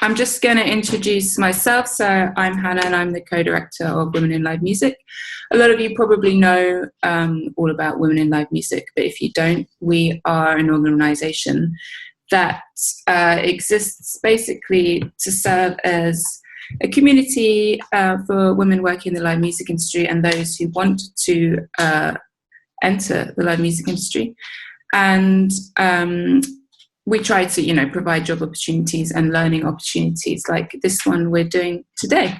I'm just going to introduce myself. So I'm Hannah and I'm the co-director of Women in Live Music. A lot of you probably know all about Women in Live Music, but if you don't, we are an organisation that exists basically to serve as a community for women working in the live music industry and those who want to enter the live music industry. And we try to, provide job opportunities and learning opportunities like this one we're doing today.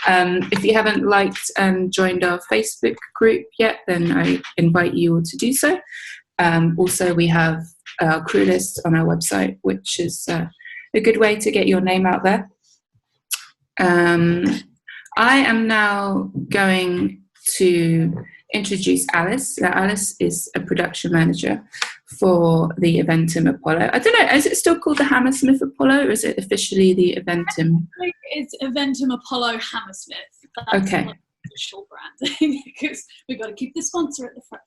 If you haven't liked and joined our Facebook group yet, then I invite you all to do so. Also, we have our crew list on our website, which is a good way to get your name out there. I am now going to introduce Alice. Alice is a production manager for the Eventim Apollo. I don't know, is it still called the Hammersmith Apollo or is it officially the Eventim? It's Eventim Apollo Hammersmith. That's okay. Like official branding because we've got to keep the sponsor at the front.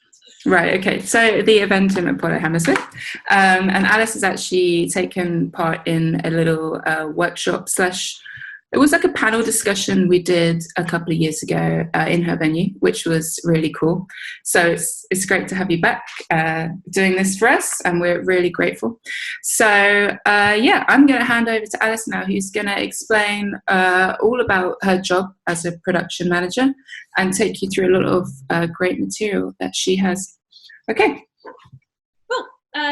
Right, okay. So the Eventim Apollo Hammersmith. And Alice has actually taken part in a little workshop / it was like a panel discussion we did a couple of years ago in her venue, which was really cool. So it's great to have you back doing this for us, and we're really grateful. So I'm going to hand over to Alice now, who's going to explain all about her job as a production manager and take you through a lot of great material that she has. Okay. Cool.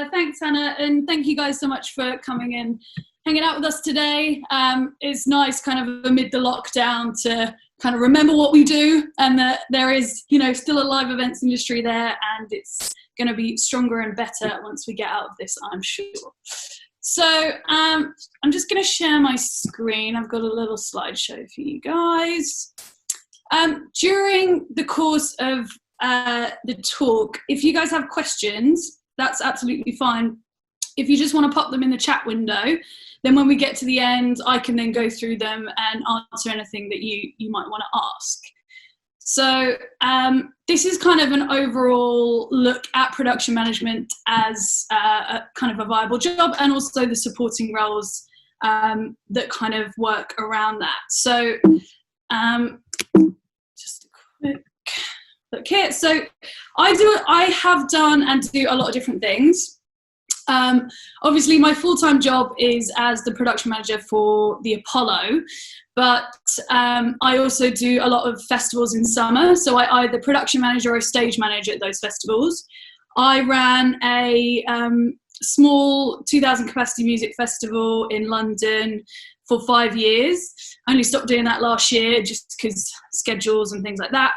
Thanks, Hannah, and thank you guys so much for coming in. Hanging out with us today. It's nice kind of amid the lockdown to kind of remember what we do and that there is, still a live events industry there and it's going to be stronger and better once we get out of this, I'm sure. So I'm just going to share my screen. I've got a little slideshow for you guys. During the course of the talk, if you guys have questions, that's absolutely fine. If you just want to pop them in the chat window, then when we get to the end, I can then go through them and answer anything that you might want to ask. So this is kind of an overall look at production management as a kind of a viable job and also the supporting roles that kind of work around that. So just a quick look here. So I have done and do a lot of different things. Obviously my full-time job is as the production manager for the Apollo, but I also do a lot of festivals in summer. So I either production manager or stage manager at those festivals. I ran a small 2,000 capacity music festival in London for 5 years. I only stopped doing that last year just because schedules and things like that.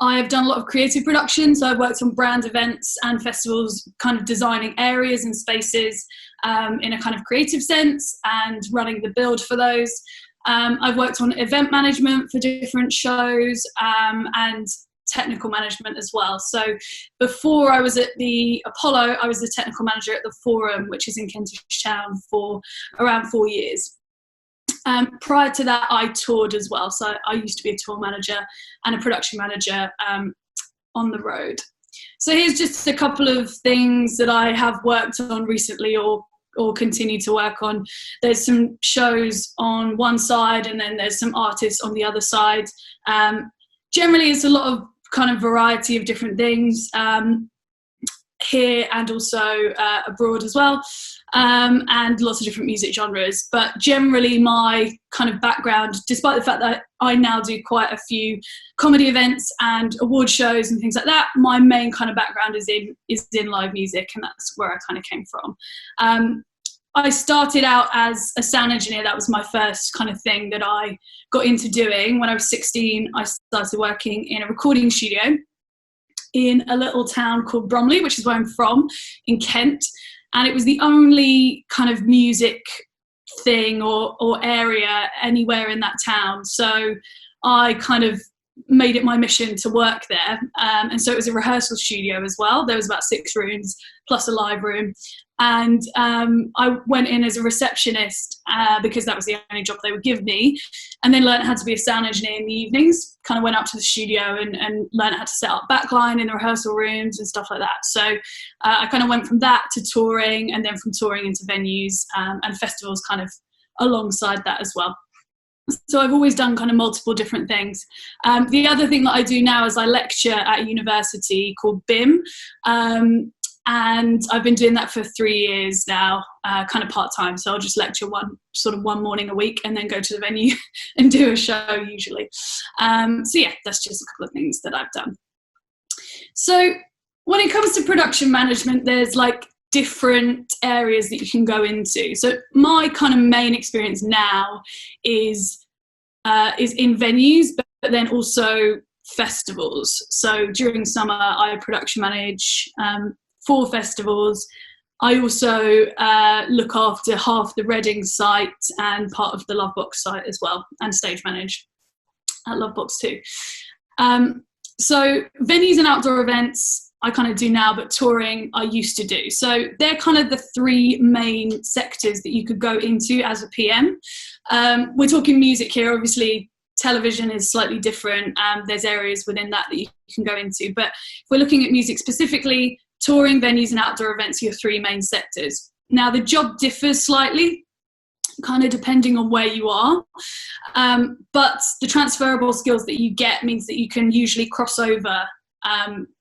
I have done a lot of creative production, so I've worked on brand events and festivals, kind of designing areas and spaces in a kind of creative sense and running the build for those. I've worked on event management for different shows and technical management as well. So before I was at the Apollo, I was the technical manager at the Forum, which is in Kentish Town, for around 4 years. Prior to that, I toured as well. So I used to be a tour manager and a production manager on the road. So here's just a couple of things that I have worked on recently or continue to work on. There's some shows on one side and then there's some artists on the other side. Generally, it's a lot of kind of variety of different things here and also abroad as well. And lots of different music genres. But generally my kind of background, despite the fact that I now do quite a few comedy events and award shows and things like that, my main kind of background is in live music, and that's where I kind of came from. I started out as a sound engineer. That was my first kind of thing that I got into doing. When I was 16, I started working in a recording studio in a little town called Bromley, which is where I'm from, in Kent. And it was the only kind of music thing or area anywhere in that town. So I kind of made it my mission to work there. And so it was a rehearsal studio as well. There was about 6 rooms plus a live room. And I went in as a receptionist because that was the only job they would give me, and then learned how to be a sound engineer in the evenings. Kind of went up to the studio and learned how to set up backline in the rehearsal rooms and stuff like that. So I kind of went from that to touring, and then from touring into venues and festivals kind of alongside that as well. So I've always done kind of multiple different things. The other thing that I do now is I lecture at a university called BIM, and I've been doing that for 3 years now, kind of part-time. So I'll just lecture one morning a week and then go to the venue and do a show usually. So yeah, that's just a couple of things that I've done. So when it comes to production management, there's like different areas that you can go into. So my kind of main experience now is in venues, but then also festivals. So during summer, I production manage 4 festivals. I also look after half the Reading site and part of the Lovebox site as well, and stage manage at Lovebox too. So venues and outdoor events I kind of do now, but touring I used to do. So they're kind of the 3 main sectors that you could go into as a PM. We're talking music here, obviously. Television is slightly different. There's areas within that you can go into. But if we're looking at music specifically, touring, venues and outdoor events are your 3 main sectors. Now, the job differs slightly, kind of depending on where you are. But the transferable skills that you get means that you can usually cross over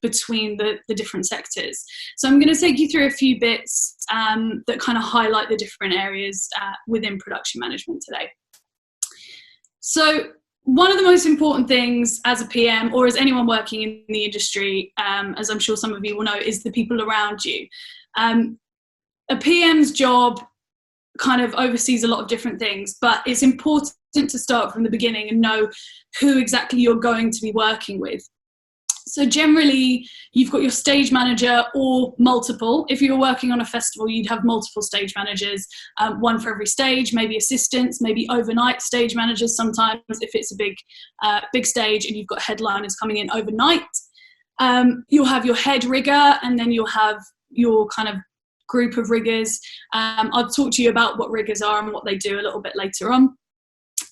between the different sectors. So I'm going to take you through a few bits that kind of highlight the different areas within production management today. So one of the most important things as a PM, or as anyone working in the industry, as I'm sure some of you will know, is the people around you. A PM's job kind of oversees a lot of different things, but it's important to start from the beginning and know who exactly you're going to be working with. So generally, you've got your stage manager or multiple. If you're working on a festival, you'd have multiple stage managers, one for every stage, maybe assistants, maybe overnight stage managers sometimes if it's a big stage and you've got headliners coming in overnight. You'll have your head rigger, and then you'll have your kind of group of riggers. I'll talk to you about what riggers are and what they do a little bit later on.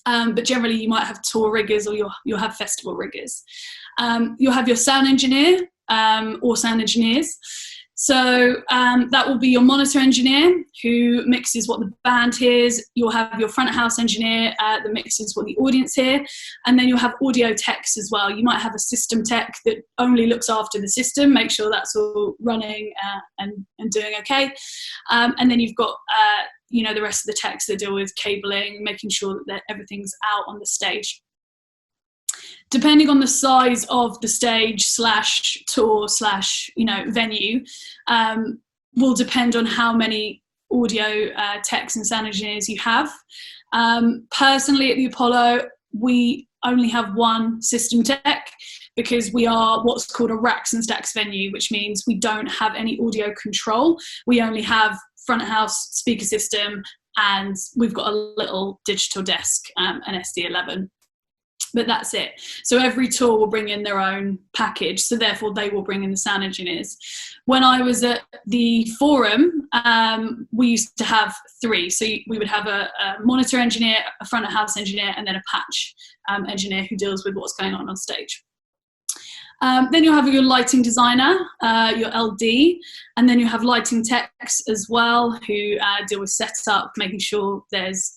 But generally you might have tour riggers, or you'll have festival riggers. You'll have your sound engineer or sound engineers. So that will be your monitor engineer who mixes what the band hears. You'll have your front of house engineer that mixes what the audience hear. And then you'll have audio techs as well. You might have a system tech that only looks after the system, make sure that's all running and doing okay. And then you've got the rest of the techs that deal with cabling, making sure that everything's out on the stage. Depending on the size of the stage / tour / venue, will depend on how many audio techs and sound engineers you have. Personally, at the Apollo, we only have 1 system tech because we are what's called a racks and stacks venue, which means we don't have any audio control. We only have front of house speaker system, and we've got a little digital desk, an SD11. But that's it. So every tour will bring in their own package, so therefore they will bring in the sound engineers. When I was at the Forum, we used to have 3. So we would have a monitor engineer, a front of house engineer, and then a patch engineer who deals with what's going on stage. Then you'll have your lighting designer, your LD, and then you have lighting techs as well who deal with setup, making sure there's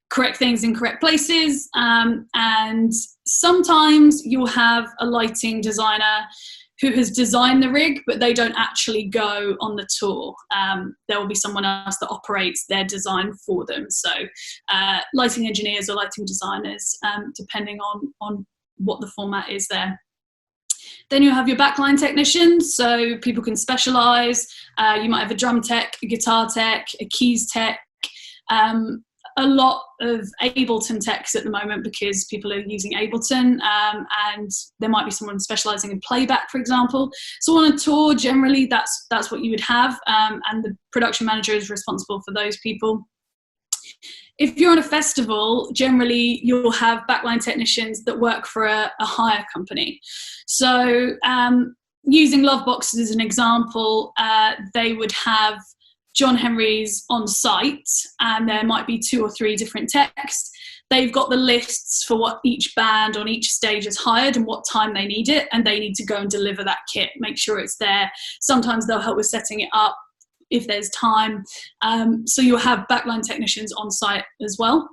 correct things in correct places. And sometimes you'll have a lighting designer who has designed the rig, but they don't actually go on the tour. There will be someone else that operates their design for them. So lighting engineers or lighting designers, depending on what the format is there. Then you have your backline technicians, so people can specialise. You might have a drum tech, a guitar tech, a keys tech, a lot of Ableton techs at the moment because people are using Ableton, and there might be someone specialising in playback, for example. So on a tour, generally, that's what you would have, and the production manager is responsible for those people. If you're on a festival, generally you'll have backline technicians that work for a hire company. So using Lovebox as an example, they would have John Henry's on site, and there might be 2 or 3 different techs. They've got the lists for what each band on each stage has hired and what time they need it, and they need to go and deliver that kit, make sure it's there. Sometimes they'll help with setting it up. if there's time. So you'll have backline technicians on site as well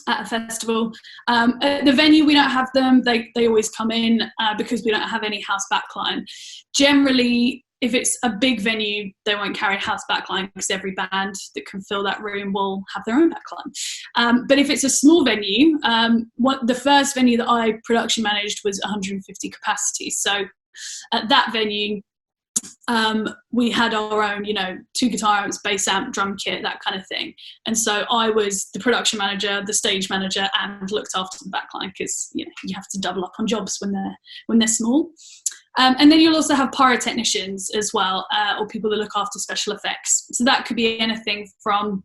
at a festival. At the venue, we don't have them. They always come in because we don't have any house backline. Generally, if it's a big venue, they won't carry house backline because every band that can fill that room will have their own backline. But if it's a small venue, the first venue that I production managed was 150 capacity. So at that venue, we had our own, 2 guitar amps, bass amp, drum kit, that kind of thing. And so I was the production manager, the stage manager, and looked after the backline because you have to double up on jobs when they're small. And then you'll also have pyrotechnicians as well, or people that look after special effects. So that could be anything from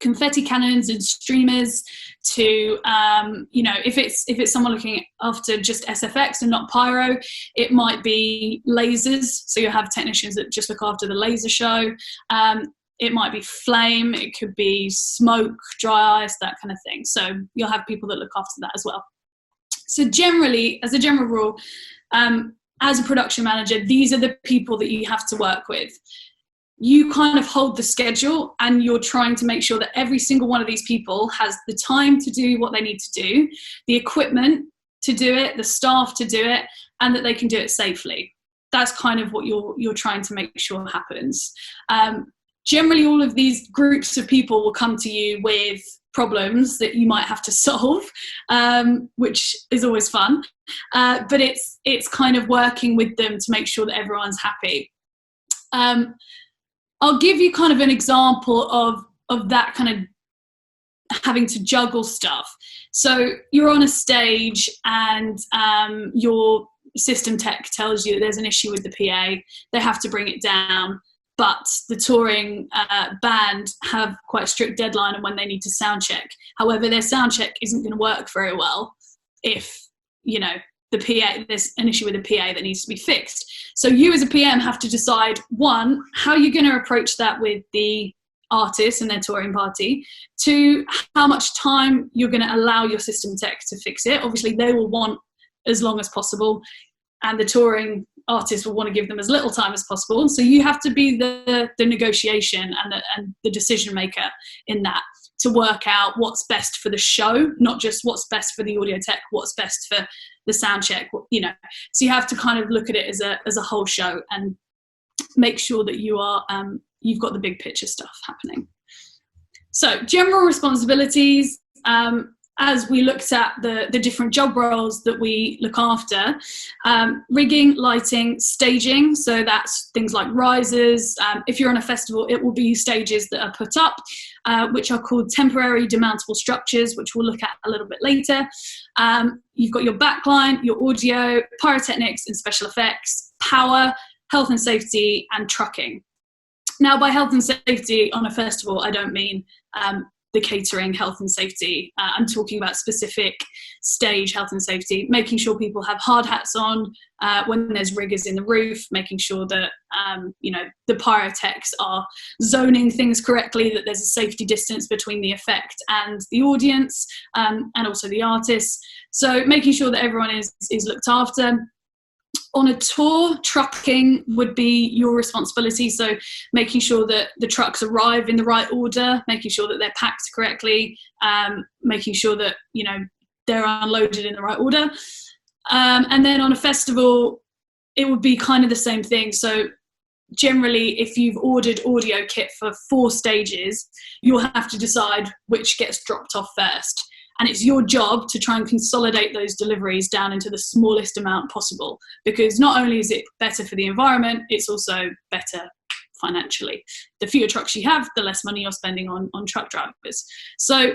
confetti cannons and streamers to, if it's someone looking after just SFX and not pyro, it might be lasers. So you'll have technicians that just look after the laser show. It might be flame, it could be smoke, dry ice, that kind of thing. So you'll have people that look after that as well. So generally, as a general rule, as a production manager, these are the people that you have to work with. You kind of hold the schedule and you're trying to make sure that every single one of these people has the time to do what they need to do, the equipment to do it, the staff to do it, and that they can do it safely. That's kind of what you're trying to make sure happens. Generally, all of these groups of people will come to you with problems that you might have to solve, which is always fun. But it's kind of working with them to make sure that everyone's happy. I'll give you kind of an example of that kind of having to juggle stuff. So you're on a stage and your system tech tells you that there's an issue with the PA. They have to bring it down. But the touring band have quite a strict deadline on when they need to sound check. However, their sound check isn't going to work very well if, the PA, there's an issue with the PA that needs to be fixed. So you as a PM have to decide, one, how you're going to approach that with the artist and their touring party. Two, how much time you're going to allow your system tech to fix it. Obviously, they will want as long as possible, and the touring artists will want to give them as little time as possible. So you have to be the negotiation and the decision maker in that, to work out what's best for the show, not just what's best for the audio tech, what's best for the sound check, So you have to kind of look at it as a whole show and make sure that you've got the big picture stuff happening. So general responsibilities, as we looked at the different job roles that we look after, rigging, lighting, staging. So that's things like risers. If you're on a festival, it will be stages that are put up, which are called temporary demountable structures, which we'll look at a little bit later. You've got your backline, your audio, pyrotechnics and special effects, power, health and safety, and trucking. Now, by health and safety on a festival, I don't mean the catering health and safety. I'm talking about specific stage health and safety, making sure people have hard hats on when there's riggers in the roof, making sure that the pyrotechs are zoning things correctly, that there's a safety distance between the effect and the audience, and also the artists. So making sure that everyone is looked after. On a tour, trucking would be your responsibility. So making sure that the trucks arrive in the right order, making sure that they're packed correctly, making sure that, they're unloaded in the right order. And then on a festival, it would be kind of the same thing. So generally, if you've ordered audio kit for 4 stages, you'll have to decide which gets dropped off first. And it's your job to try and consolidate those deliveries down into the smallest amount possible, because not only is it better for the environment, it's also better financially. The fewer trucks you have, the less money you're spending on truck drivers. So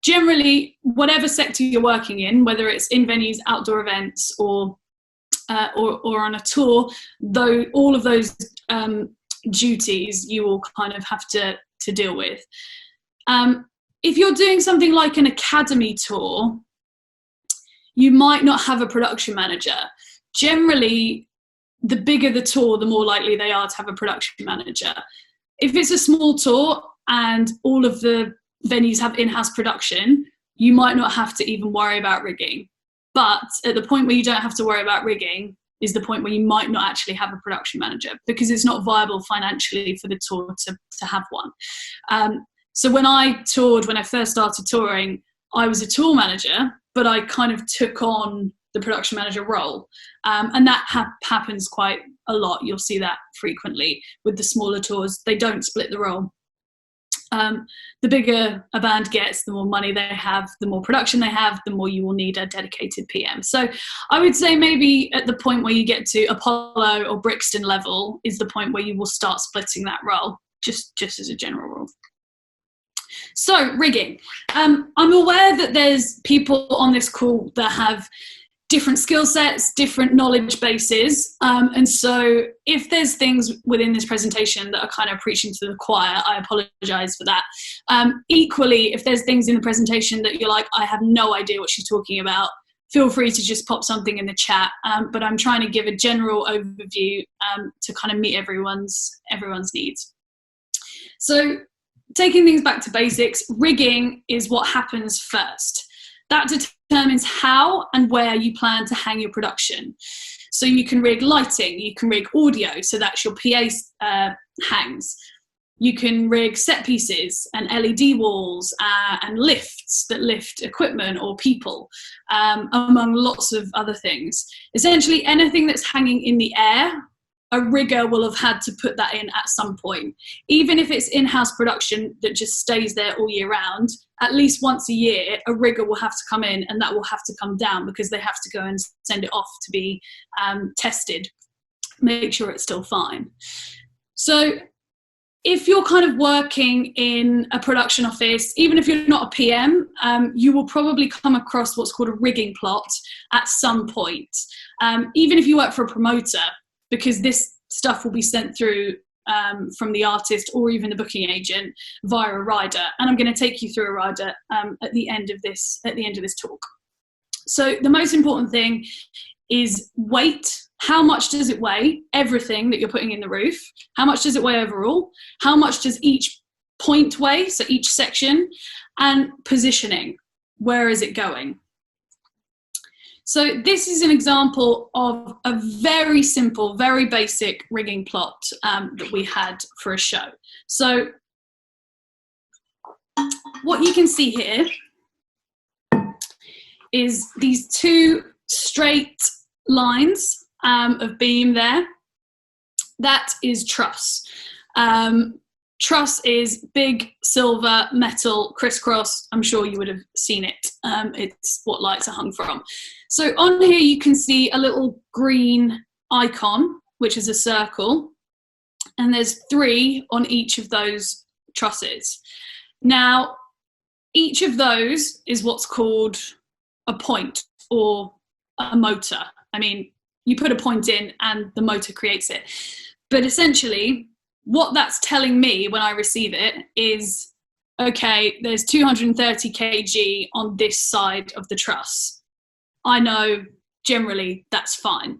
generally, whatever sector you're working in, whether it's in venues, outdoor events, or on a tour, though all of those duties you will kind of have to deal with. If you're doing something like an academy tour, you might not have a production manager. Generally, the bigger the tour, the more likely they are to have a production manager. If it's a small tour and all of the venues have in-house production, you might not have to even worry about rigging. But at the point where you don't have to worry about rigging, is the point where you might not actually have a production manager, because it's not viable financially for the tour to have one. So when I first started touring, I was a tour manager, but I kind of took on the production manager role. And that happens quite a lot. You'll see that frequently with the smaller tours. They don't split the role. The bigger a band gets, the more money they have, the more production they have, the more you will need a dedicated PM. So I would say maybe at the point where you get to Apollo or Brixton level is the point where you will start splitting that role, just as a general rule. So rigging. I'm aware that there's people on this call that have different skill sets, different knowledge bases. And so if there's things within this presentation that are kind of preaching to the choir, I apologize for that. Equally, if there's things in the presentation that you're like, I have no idea what she's talking about, feel free to just pop something in the chat. But I'm trying to give a general overview to kind of meet everyone's needs. So taking things back to basics, rigging is what happens first. That determines how and where you plan to hang your production. So you can rig lighting, you can rig audio, so that's your PA hangs. You can rig set pieces and LED walls and lifts that lift equipment or people, among lots of other things. Essentially anything that's hanging in the air, a rigger will have had to put that in at some point. Even if it's in-house production that just stays there all year round, at least once a year, a rigger will have to come in and that will have to come down because they have to go and send it off to be tested, make sure it's still fine. So if you're kind of working in a production office, even if you're not a PM, you will probably come across what's called a rigging plot at some point. Even if you work for a promoter, because this stuff will be sent through from the artist or even the booking agent via a rider. And I'm going to take you through a rider at the end of this talk. So the most important thing is weight. How much does it weigh? Everything that you're putting in the roof. How much does it weigh overall? How much does each point weigh? So each section. And positioning. Where is it going? So this is an example of a very simple, very basic rigging plot that we had for a show. So what you can see here is these two straight lines of beam there. That is truss. Truss is big silver metal crisscross. I'm sure you would have seen it. It's what lights are hung from. So on here you can see a little green icon, which is a circle, and there's 3 on each of those trusses. Now, each of those is what's called a point or a motor. I mean, you put a point in and the motor creates it. But essentially, what that's telling me when I receive it is, okay, there's 230 kg on this side of the truss. I know generally that's fine.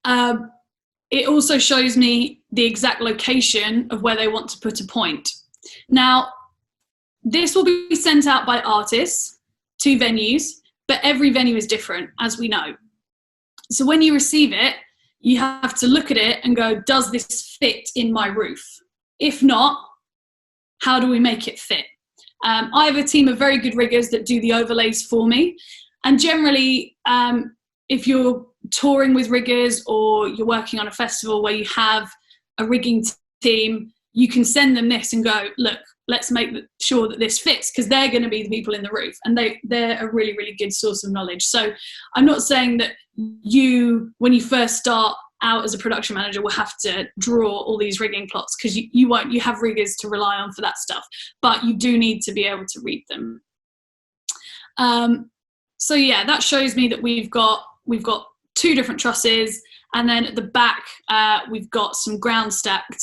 It also shows me the exact location of where they want to put a point. Now, this will be sent out by artists to venues, but every venue is different, as we know. So when you receive it, you have to look at it and go, does this fit in my roof? If not, how do we make it fit? I have a team of very good riggers that do the overlays for me. And generally, if you're touring with riggers or you're working on a festival where you have a rigging team, you can send them this and go, look, let's make sure that this fits, because they're going to be the people in the roof and they're a really, really good source of knowledge. So I'm not saying that you, when you first start out as a production manager, will have to draw all these rigging plots, because you won't. You have riggers to rely on for that stuff, but you do need to be able to read them. So yeah, that shows me that we've got 2 different trusses, and then at the back we've got some ground stacked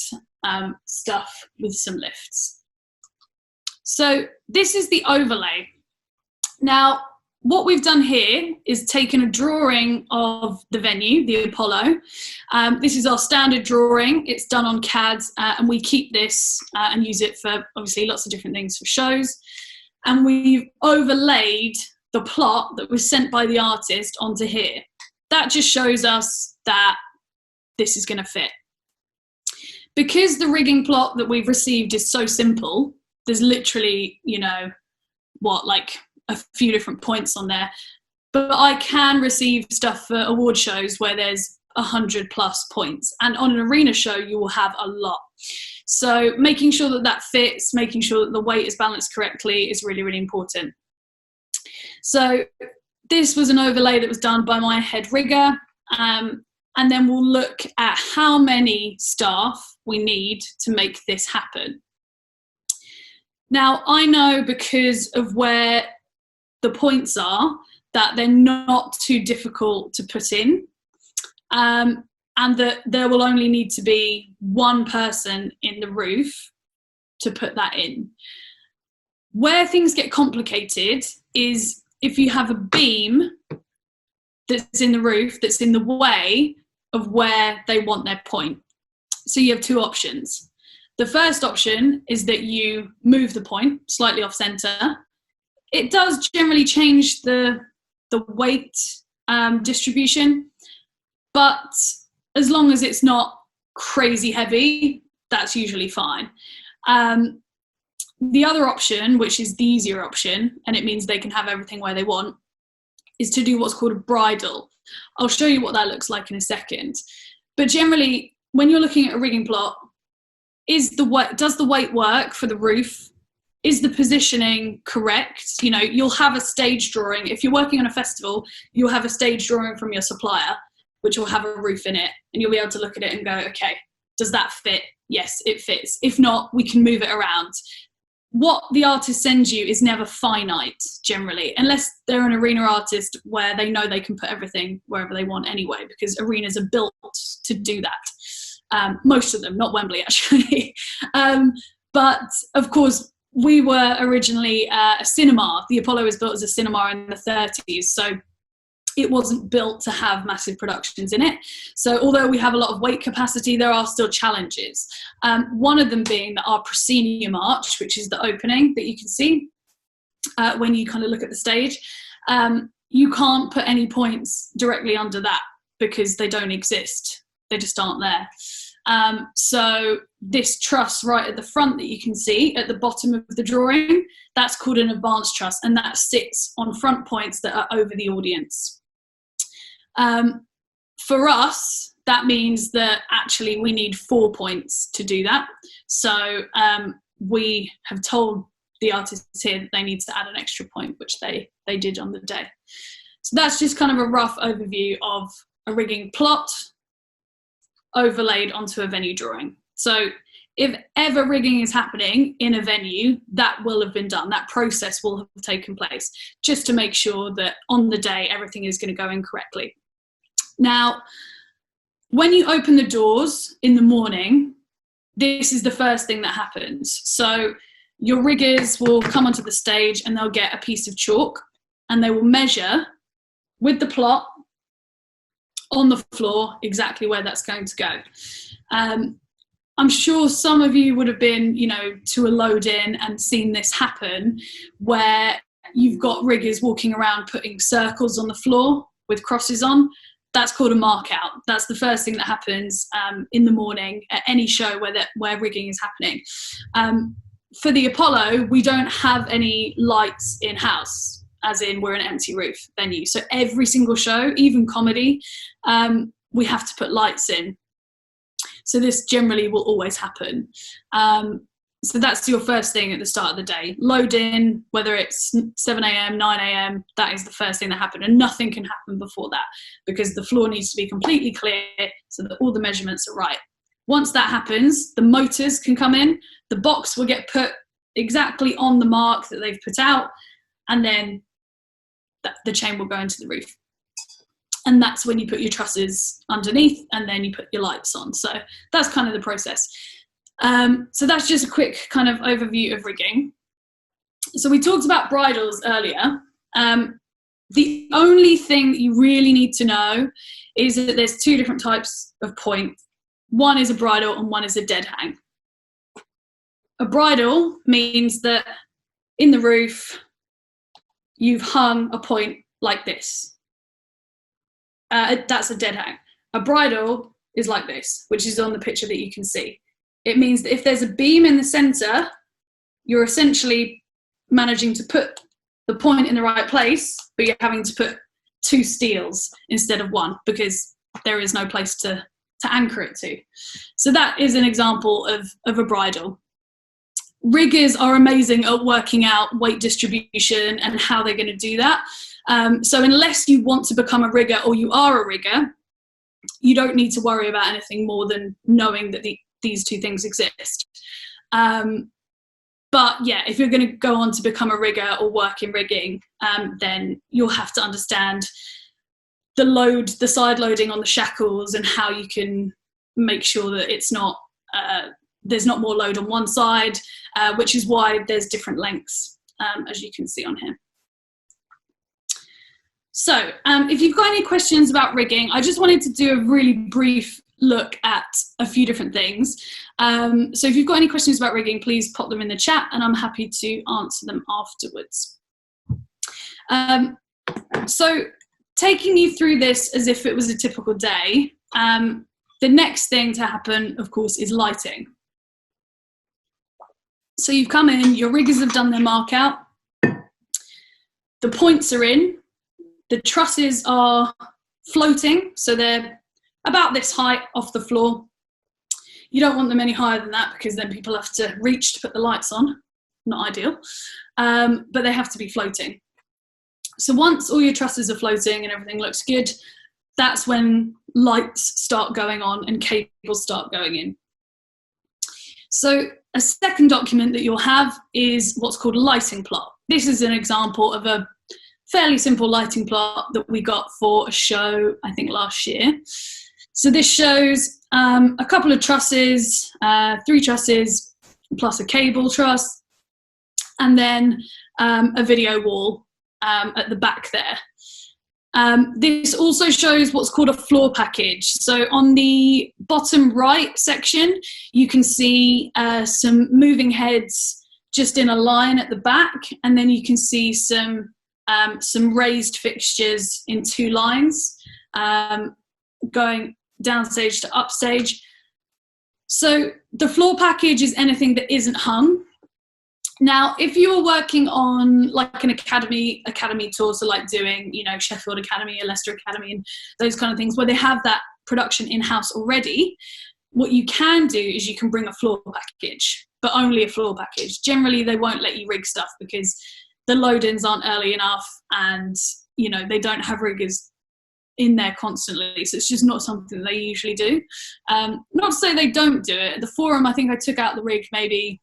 stuff with some lifts. So this is the overlay. Now, what we've done here is taken a drawing of the venue, the Apollo. This is our standard drawing. It's done on CAD, and we keep this and use it for obviously lots of different things for shows. And we've overlaid the plot that was sent by the artist onto here. that just shows us that this is going to fit. Because the rigging plot that we've received is so simple, there's literally, like a few different points on there. But I can receive stuff for award shows where there's 100+ points. And on an arena show, you will have a lot. So making sure that that fits, making sure that the weight is balanced correctly is really, really important. So this was an overlay that was done by my head rigger. And then we'll look at how many staff we need to make this happen. Now, I know because of where the points are that they're not too difficult to put in, and that there will only need to be one person in the roof to put that in. Where things get complicated is if you have a beam that's in the roof that's in the way of where they want their point. So you have two options. The first option is that you move the point slightly off center. It does generally change the weight distribution, but as long as it's not crazy heavy, that's usually fine. The other option, which is the easier option, and it means they can have everything where they want, is to do what's called a bridle. I'll show you what that looks like in a second. But generally, when you're looking at a rigging plot, does the weight work for the roof? Is the positioning correct? You'll have a stage drawing. If you're working on a festival, you'll have a stage drawing from your supplier, which will have a roof in it, and you'll be able to look at it and go, okay, does that fit? Yes, it fits. If not, we can move it around. What the artist sends you is never finite, generally, unless they're an arena artist where they know they can put everything wherever they want anyway, because arenas are built to do that. Most of them, not Wembley, actually. But, of course, we were originally a cinema. The Apollo was built as a cinema in the 30s, so it wasn't built to have massive productions in it. So although we have a lot of weight capacity, there are still challenges. One of them being that our Proscenium Arch, which is the opening that you can see when you kind of look at the stage, you can't put any points directly under that because they don't exist. They just aren't there. So this truss right at the front that you can see at the bottom of the drawing, that's called an advanced truss, and that sits on front points that are over the audience. For us, that means that actually we need 4 points to do that. So we have told the artists here that they need to add an extra point, which they did on the day. So that's just kind of a rough overview of a rigging plot overlaid onto a venue drawing. So if ever rigging is happening in a venue, that will have been done. That process will have taken place just to make sure that on the day everything is going to go in correctly. Now, when you open the doors in the morning, this is the first thing that happens. So your riggers will come onto the stage and they'll get a piece of chalk and they will measure with the plot on the floor exactly where that's going to go. I'm sure some of you would have been, to a load in and seen this happen where you've got riggers walking around putting circles on the floor with crosses on. That's called a mark out. That's the first thing that happens in the morning at any show where rigging is happening. For the Apollo, we don't have any lights in-house, as in we're an empty roof venue. So every single show, even comedy, we have to put lights in. So this generally will always happen. So that's your first thing at the start of the day. Load in, whether it's 7 a.m., 9 a.m., that is the first thing that happened. And nothing can happen before that because the floor needs to be completely clear so that all the measurements are right. Once that happens, the motors can come in. The box will get put exactly on the mark that they've put out. And then the chain will go into the roof. And that's when you put your trusses underneath and then you put your lights on. So that's kind of the process. So that's just a quick kind of overview of rigging. So we talked about bridles earlier. The only thing that you really need to know is that there's two different types of point. One is a bridle and one is a dead hang. A bridle means that in the roof, you've hung a point like this. that's a dead hang. A bridle is like this, which is on the picture that you can see. It means that if there's a beam in the center, you're essentially managing to put the point in the right place, but you're having to put 2 steels instead of 1 because there is no place to anchor it to. So that is an example of a bridle. Riggers are amazing at working out weight distribution and how they're going to do that. So unless you want to become a rigger or you are a rigger, you don't need to worry about anything more than knowing that these 2 things exist. But yeah, if you're going to go on to become a rigger or work in rigging, then you'll have to understand the load, the side loading on the shackles, and how you can make sure that it's not there's not more load on one side, which is why there's different lengths, as you can see on here. So if you've got any questions about rigging, I just wanted to do a really brief look at a few different things. So if you've got any questions about rigging, please pop them in the chat and I'm happy to answer them afterwards. So taking you through this as if it was a typical day, the next thing to happen, of course, is lighting. So you've come in, your riggers have done their mark out, the points are in, the trusses are floating, so they're about this height off the floor. You don't want them any higher than that because then people have to reach to put the lights on. Not ideal, but they have to be floating. So once all your trusses are floating and everything looks good, that's when lights start going on and cables start going in. So a second document that you'll have is what's called a lighting plot. This is an example of a fairly simple lighting plot that we got for a show, I think last year. So this shows a couple of trusses, 3 trusses, plus a cable truss, and then a video wall at the back there. This also shows what's called a floor package. So on the bottom right section, you can see some moving heads just in a line at the back, and then you can see some raised fixtures in 2 lines going downstage to upstage. So the floor package is anything that isn't hung. Now, if you were working on like an academy tour, so like doing, you know, Sheffield Academy or Leicester Academy and those kind of things where they have that production in-house already, what you can do is you can bring a floor package, but only a floor package. Generally, they won't let you rig stuff because the load-ins aren't early enough and, you know, they don't have riggers in there constantly. So it's just not something they usually do. Not to say they don't do it. At the forum, I think I took out the rig maybe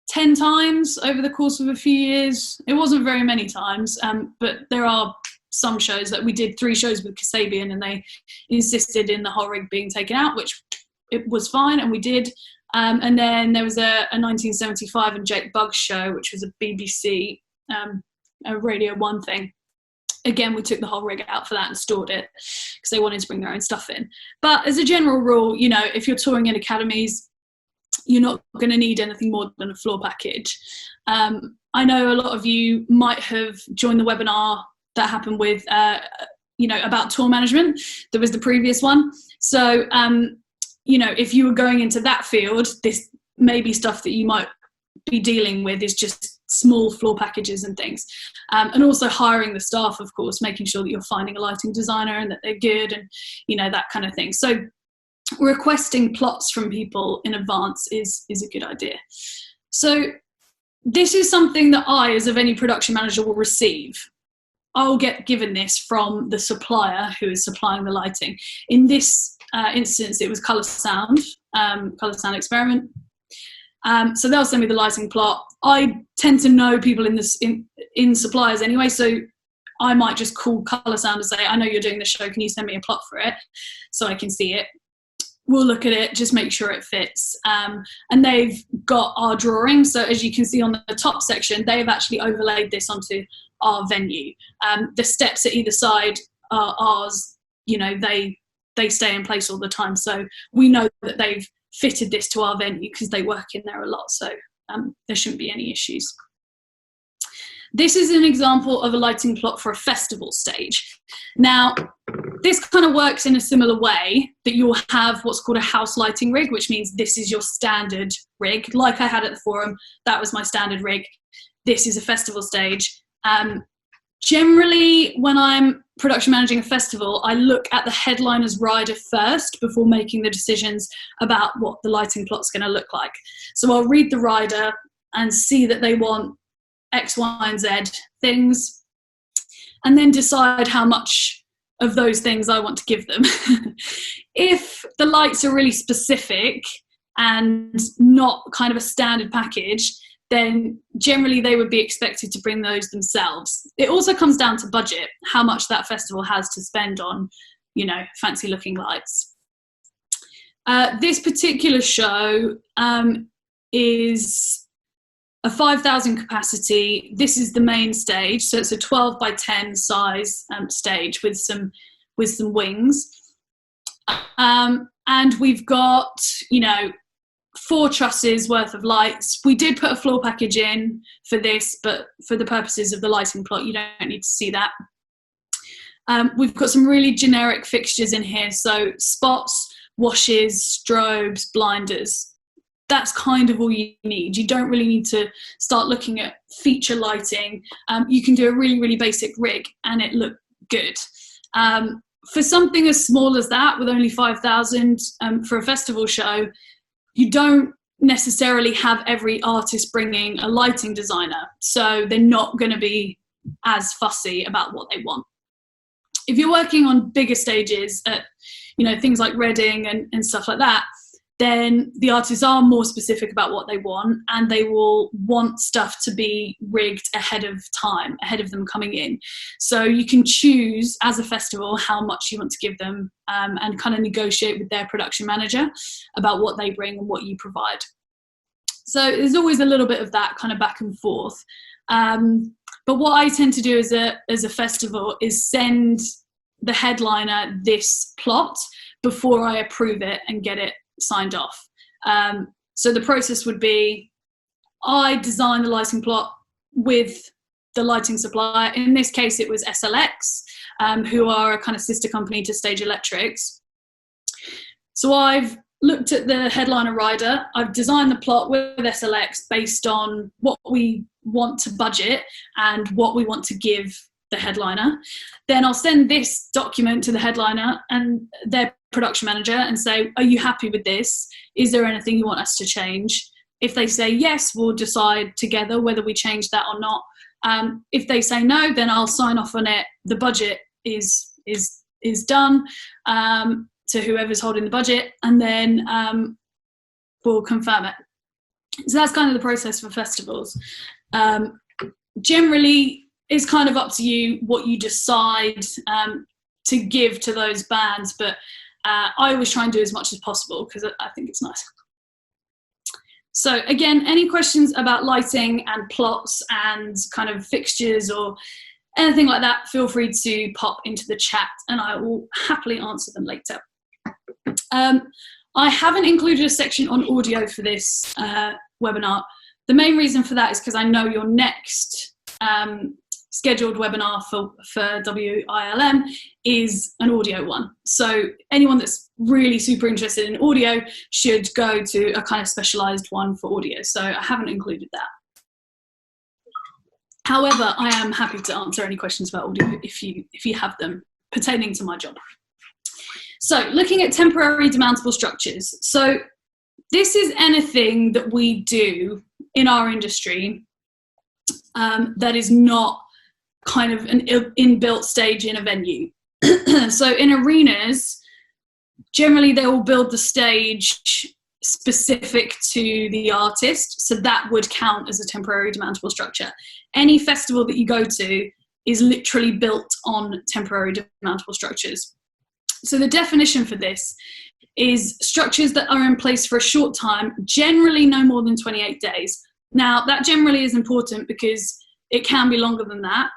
10 times over the course of a few years. It wasn't very many times, but there are some shows that we did 3 shows with Kasabian and they insisted in the whole rig being taken out, which it was fine, and we did. And then there was a 1975 and Jake Buggs show, which was a BBC, a Radio 1 thing. Again, we took the whole rig out for that and stored it because they wanted to bring their own stuff in. But as a general rule, you know, if you're touring in academies, you're not going to need anything more than a floor package. I know a lot of you might have joined the webinar that happened with, you know, about tour management. There was the previous one. So, you know, if you were going into that field, this may be stuff that you might be dealing with is just small floor packages and things. And also hiring the staff, of course, making sure that you're finding a lighting designer and that they're good and, you know, that kind of thing. So requesting plots from people in advance is a good idea. So this is something that I, as a venue production manager, will receive. I'll get given this from the supplier who is supplying the lighting. In this instance, it was Colour Sound Experiment. So they'll send me the lighting plot. I tend to know people in suppliers anyway, so I might just call Colour Sound and say, I know you're doing the show, can you send me a plot for it so I can see it? We'll look at it, just make sure it fits. And they've got our drawing. So as you can see on the top section, they've actually overlaid this onto our venue. The steps at either side are ours, you know, they stay in place all the time. So we know that they've fitted this to our venue because they work in there a lot. So there shouldn't be any issues. This is an example of a lighting plot for a festival stage. Now, this kind of works in a similar way, that you'll have what's called a house lighting rig, which means this is your standard rig. Like I had at the forum, that was my standard rig. This is a festival stage. Generally, when I'm production managing a festival, I look at the headliner's rider first before making the decisions about what the lighting plot's going to look like. So I'll read the rider and see that they want X, Y, and Z things, and then decide how much of those things I want to give them. If the lights are really specific and not kind of a standard package, then generally they would be expected to bring those themselves. It also comes down to budget, how much that festival has to spend on, you know, fancy looking lights. This particular show is a 5,000 capacity. This is the main stage, so it's a 12 by 10 size stage with some wings, and we've got, you know, 4 trusses worth of lights. We did put a floor package in for this, but for the purposes of the lighting plot, you don't need to see that. We've got some really generic fixtures in here, so spots, washes, strobes, blinders. That's kind of all you need. You don't really need to start looking at feature lighting. You can do a really, really basic rig and it look good. For something as small as that, with only 5,000 for a festival show, you don't necessarily have every artist bringing a lighting designer, so they're not going to be as fussy about what they want. If you're working on bigger stages at, you know, things like Reading and stuff like that, then the artists are more specific about what they want, and they will want stuff to be rigged ahead of time, ahead of them coming in. So you can choose as a festival how much you want to give them, and kind of negotiate with their production manager about what they bring and what you provide. So there's always a little bit of that kind of back and forth. But what I tend to do as a festival is send the headliner this plot before I approve it and get it signed off. So the process would be, I design the lighting plot with the lighting supplier. In this case, it was SLX, who are a kind of sister company to Stage Electrics. So I've looked at the headliner rider, I've designed the plot with SLX based on what we want to budget and what we want to give the headliner. Then I'll send this document to the headliner and their production manager and say, are you happy with this? Is there anything you want us to change? If they say yes, we'll decide together whether we change that or not. If they say no, then I'll sign off on it. The budget is done to whoever's holding the budget, and then we'll confirm it. So that's kind of the process for festivals. Generally, it's kind of up to you what you decide to give to those bands, but I always try and do as much as possible because I think it's nice. So again, any questions about lighting and plots and kind of fixtures or anything like that, feel free to pop into the chat and I will happily answer them later. I haven't included a section on audio for this webinar. The main reason for that is because I know your next scheduled webinar for WILM is an audio one. So anyone that's really super interested in audio should go to a kind of specialized one for audio. So I haven't included that. However, I am happy to answer any questions about audio if you have them pertaining to my job. So looking at temporary demountable structures. So this is anything that we do in our industry that is not kind of an inbuilt stage in a venue. So in arenas, generally they will build the stage specific to the artist, so that would count as a temporary demountable structure. Any festival that you go to is literally built on temporary demountable structures. So the definition for this is structures that are in place for a short time, generally no more than 28 days. Now, that generally is important because it can be longer than that.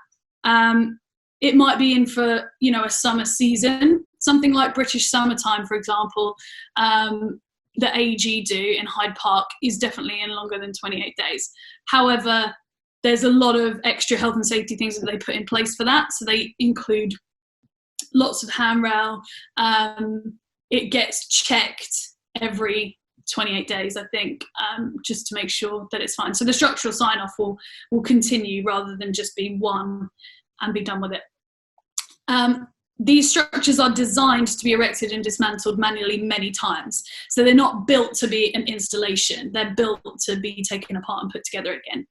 It might be in for, you know, a summer season, something like British Summertime, for example, that AEG do in Hyde Park is definitely in longer than 28 days. However, there's a lot of extra health and safety things that they put in place for that. So they include lots of handrail. It gets checked every 28 days, I think, just to make sure that it's fine. So the structural sign-off will continue rather than just be one and be done with it. These structures are designed to be erected and dismantled manually many times. So they're not built to be an installation. They're built to be taken apart and put together again.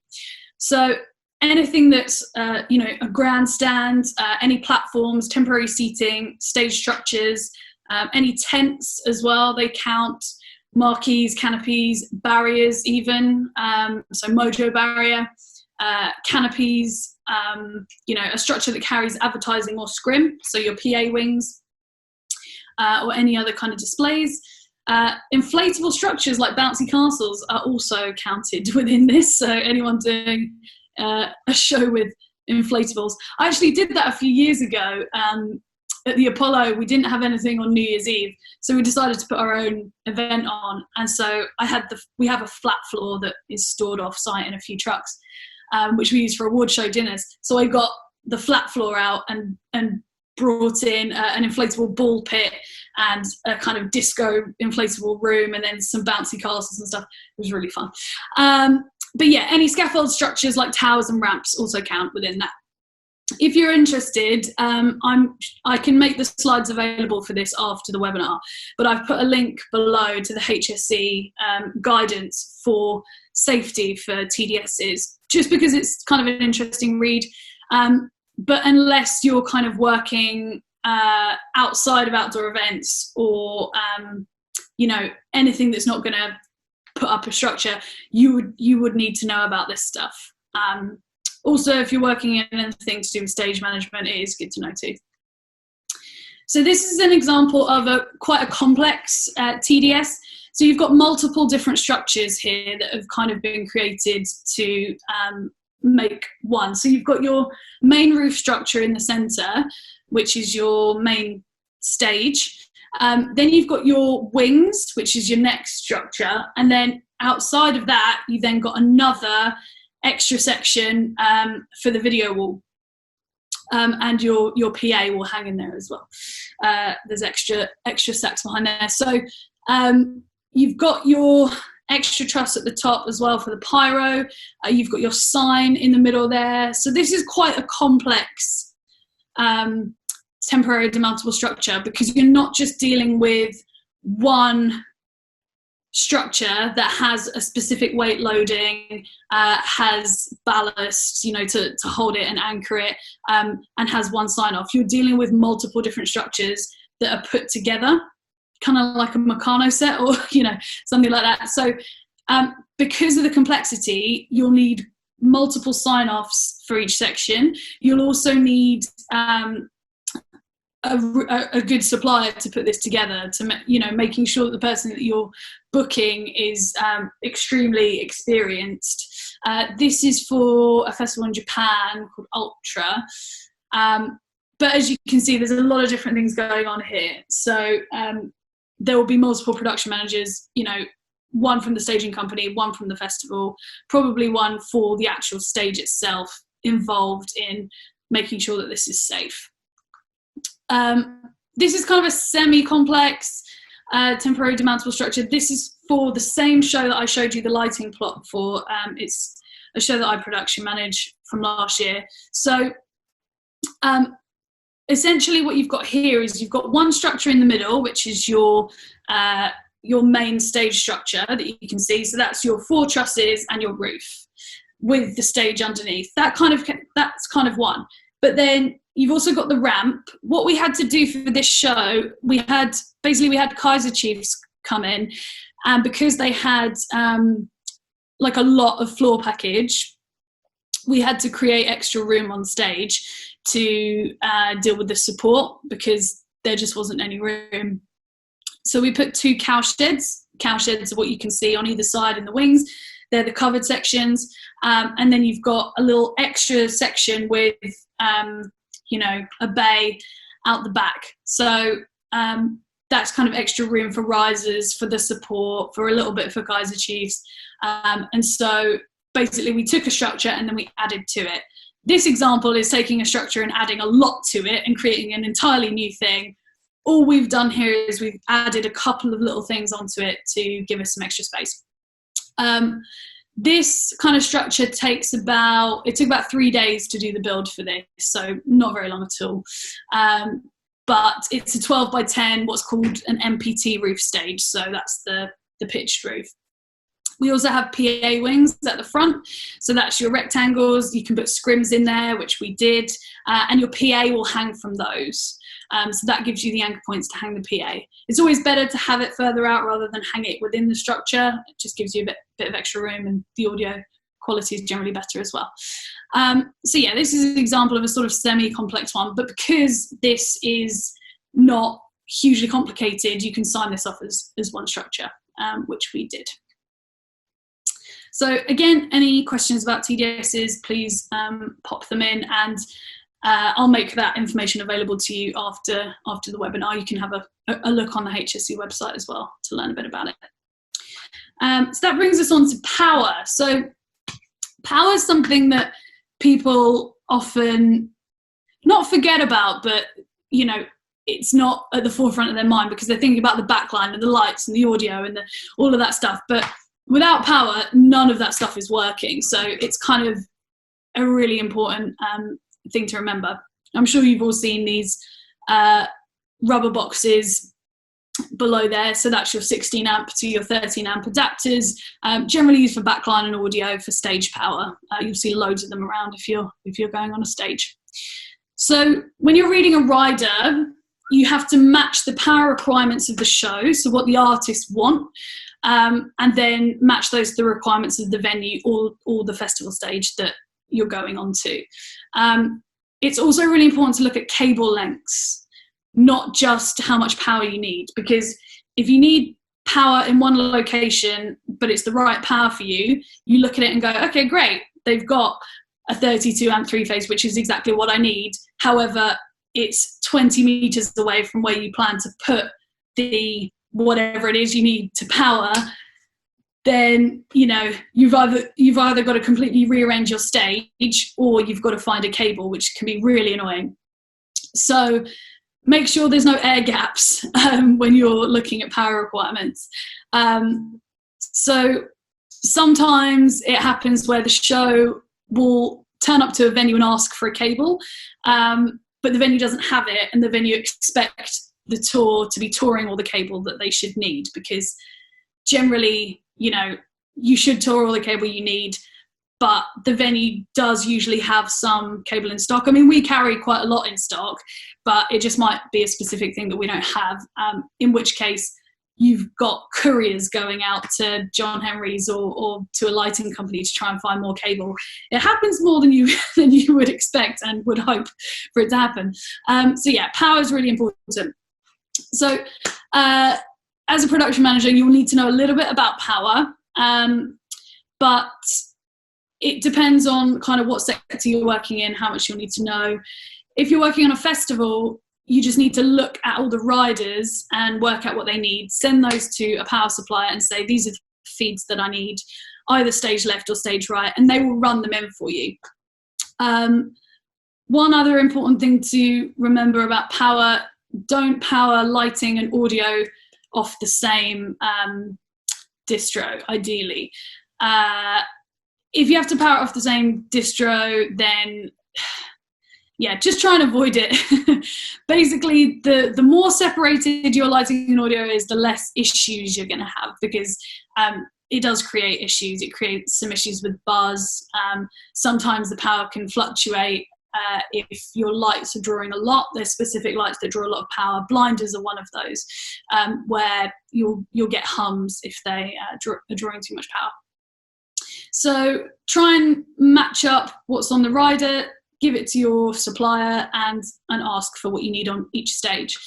So anything that's, a grandstand, any platforms, temporary seating, stage structures, any tents as well, they count, marquees, canopies, barriers even, so mojo barrier, canopies, a structure that carries advertising or scrim, so your PA wings, or any other kind of displays. Inflatable structures like bouncy castles are also counted within this, so anyone doing a show with inflatables. I actually did that a few years ago. At the Apollo, we didn't have anything on New Year's Eve, so we decided to put our own event on. And so we have a flat floor that is stored off-site in a few trucks, which we use for award show dinners. So I got the flat floor out and brought in an inflatable ball pit and a kind of disco inflatable room, and then some bouncy castles and stuff. It was really fun. But yeah, any scaffold structures like towers and ramps also count within that. If you're interested, I can make the slides available for this after the webinar, but I've put a link below to the HSE guidance for safety for TDSs, just because it's kind of an interesting read. But unless you're kind of working outside of outdoor events or, anything that's not going to put up a structure, you would need to know about this stuff. Also, if you're working in anything to do with stage management, it is good to know too. So this is an example of quite a complex TDS. So you've got multiple different structures here that have kind of been created to make one. So you've got your main roof structure in the center, which is your main stage. Then you've got your wings, which is your next structure. And then outside of that, you've then got another extra section for the video wall, and your PA will hang in there as well. There's extra sacks behind there. So you've got your extra truss at the top as well for the pyro. You've got your sign in the middle there. So this is quite a complex temporary demountable structure, because you're not just dealing with one structure that has a specific weight loading, has ballast, to hold it and anchor it, and has one sign off. You're dealing with multiple different structures that are put together, kind of like a Meccano set or, something like that. So because of the complexity, you'll need multiple sign offs for each section. You'll also need a good supplier to put this together, to making sure that the person that you're booking is extremely experienced. This is for a festival in Japan called Ultra, but as you can see, there's a lot of different things going on here. So there will be multiple production managers, one from the staging company, one from the festival, probably one for the actual stage itself, involved in making sure that this is safe. This is kind of a semi-complex temporary demountable structure. This is for the same show that I showed you the lighting plot for. It's a show that I production manage from last year. So essentially what you've got here is you've got one structure in the middle, which is your main stage structure that you can see. So that's your 4 trusses and your roof with the stage underneath. That's kind of one. But then you've also got the ramp. What we had to do for this show, we had Kaiser Chiefs come in, and because they had like a lot of floor package, we had to create extra room on stage to deal with the support, because there just wasn't any room. So we put 2 cow sheds. Cow sheds are what you can see on either side in the wings. They're the covered sections. And then you've got a little extra section with, a bay out the back. So that's kind of extra room for risers, for the support, for a little bit for Kaiser Chiefs. And so basically we took a structure and then we added to it. This example is taking a structure and adding a lot to it and creating an entirely new thing. All we've done here is we've added a couple of little things onto it to give us some extra space. This kind of structure it took about 3 days to do the build for this, so not very long at all. But it's a 12 by 10, what's called an MPT roof stage, so that's the pitched roof. We also have PA wings at the front, so that's your rectangles. You can put scrims in there, which we did, and your PA will hang from those. So that gives you the anchor points to hang the PA. It's always better to have it further out rather than hang it within the structure. It just gives you a bit of extra room, and the audio quality is generally better as well. So yeah, this is an example of a sort of semi-complex one, but because this is not hugely complicated, you can sign this off as one structure, which we did. So again, any questions about TDSs, please pop them in, and I'll make that information available to you after the webinar. You can have a look on the HSC website as well to learn a bit about it. So that brings us on to power. So power is something that people often not forget about, but you know, it's not at the forefront of their mind because they're thinking about the backline and the lights and the audio and all of that stuff. But without power, none of that stuff is working. So it's kind of a really important thing to remember. I'm sure you've all seen these rubber boxes below there. So that's your 16 amp to your 13 amp adapters, generally used for backline and audio for stage power. You'll see loads of them around if you're going on a stage. So when you're reading a rider, you have to match the power requirements of the show, so what the artists want, and then match those to the requirements of the venue or the festival stage that you're going on to. It's also really important to look at cable lengths, not just how much power you need, because if you need power in one location but it's the right power for you, you look at it and go, okay, great, they've got a 32 amp 3-phase, which is exactly what I need. However, it's 20 meters away from where you plan to put the whatever it is you need to power. Then, you know, you've either got to completely rearrange your stage, or you've got to find a cable, which can be really annoying. So make sure there's no air gaps when you're looking at power requirements. So sometimes it happens where the show will turn up to a venue and ask for a cable, but the venue doesn't have it, and the venue expect the tour to be touring all the cable that they should need, because generally, you know, you should tour all the cable you need, but the venue does usually have some cable in stock. I mean, we carry quite a lot in stock, but it just might be a specific thing that we don't have, in which case you've got couriers going out to John Henry's or to a lighting company to try and find more cable. It happens more than you would expect and would hope for it to happen. So yeah, power is really important. So as a production manager, you'll need to know a little bit about power, but it depends on kind of what sector you're working in, how much you'll need to know. If you're working on a festival, you just need to look at all the riders and work out what they need, send those to a power supplier and say, these are the feeds that I need, either stage left or stage right, and they will run them in for you. One other important thing to remember about power, don't power lighting and audio off the same distro, ideally. If you have to power it off the same distro, then yeah, just try and avoid it. Basically, the more separated your lighting and audio is, the less issues you're going to have, because it does create issues. It creates some issues with buzz. Sometimes the power can fluctuate. If your lights are drawing a lot, there's specific lights that draw a lot of power. Blinders are one of those, where you'll get hums if they are drawing too much power. So try and match up what's on the rider, give it to your supplier, and ask for what you need on each stage.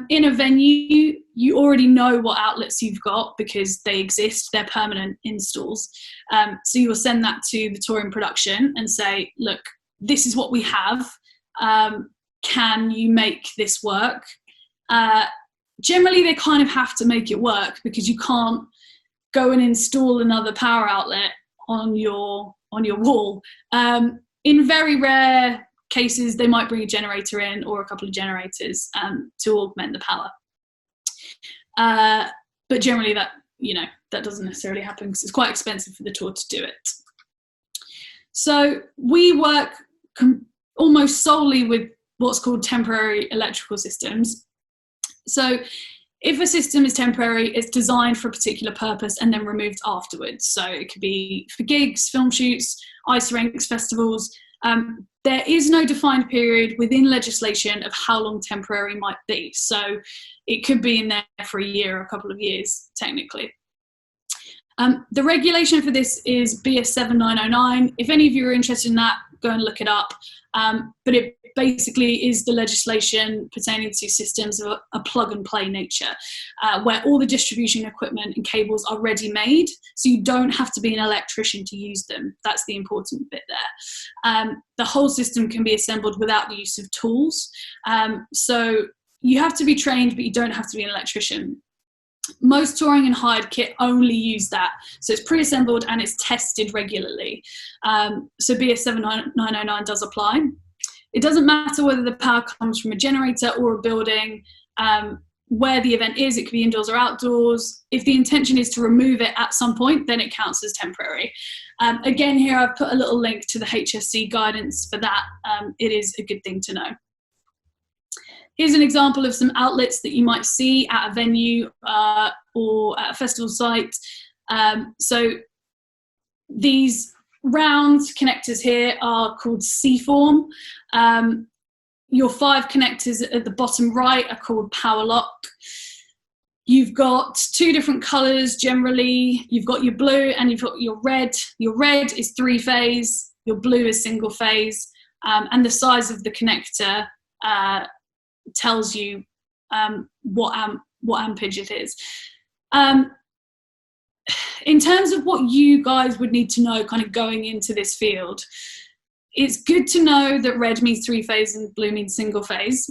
In a venue, you already know what outlets you've got because they exist, they're permanent installs. So you'll send that to the touring production and say, look, this is what we have. Can you make this work? Generally, they kind of have to make it work, because you can't go and install another power outlet on your wall. In very rare cases, they might bring a generator in or a couple of generators to augment the power. But generally that doesn't necessarily happen because it's quite expensive for the tour to do it. So we work almost solely with what's called temporary electrical systems. So if a system is temporary, it's designed for a particular purpose and then removed afterwards. So it could be for gigs, film shoots, ice rinks, festivals. There is no defined period within legislation of how long temporary might be. So it could be in there for a year or a couple of years, technically. The regulation for this is BS 7909. If any of you are interested in that, go and look it up. But it basically is the legislation pertaining to systems of a plug-and-play nature, where all the distribution equipment and cables are ready-made, so you don't have to be an electrician to use them. That's the important bit there. The whole system can be assembled without the use of tools. So you have to be trained, but you don't have to be an electrician. Most touring and hired kit only use that. So it's pre-assembled and it's tested regularly. So BS 7909 does apply. It doesn't matter whether the power comes from a generator or a building, where the event is, it could be indoors or outdoors. If the intention is to remove it at some point, then it counts as temporary. Again, here I've put a little link to the HSC guidance for that. It is a good thing to know. Here's an example of some outlets that you might see at a venue or at a festival site. So these round connectors here are called C-form. Your 5 connectors at the bottom right are called power lock. You've got 2 different colours generally. You've got your blue and you've got your red. Your red is 3-phase, your blue is single phase, and the size of the connector tells you what ampage it is. In terms of what you guys would need to know kind of going into this field, it's good to know that red means 3-phase and blue means single phase.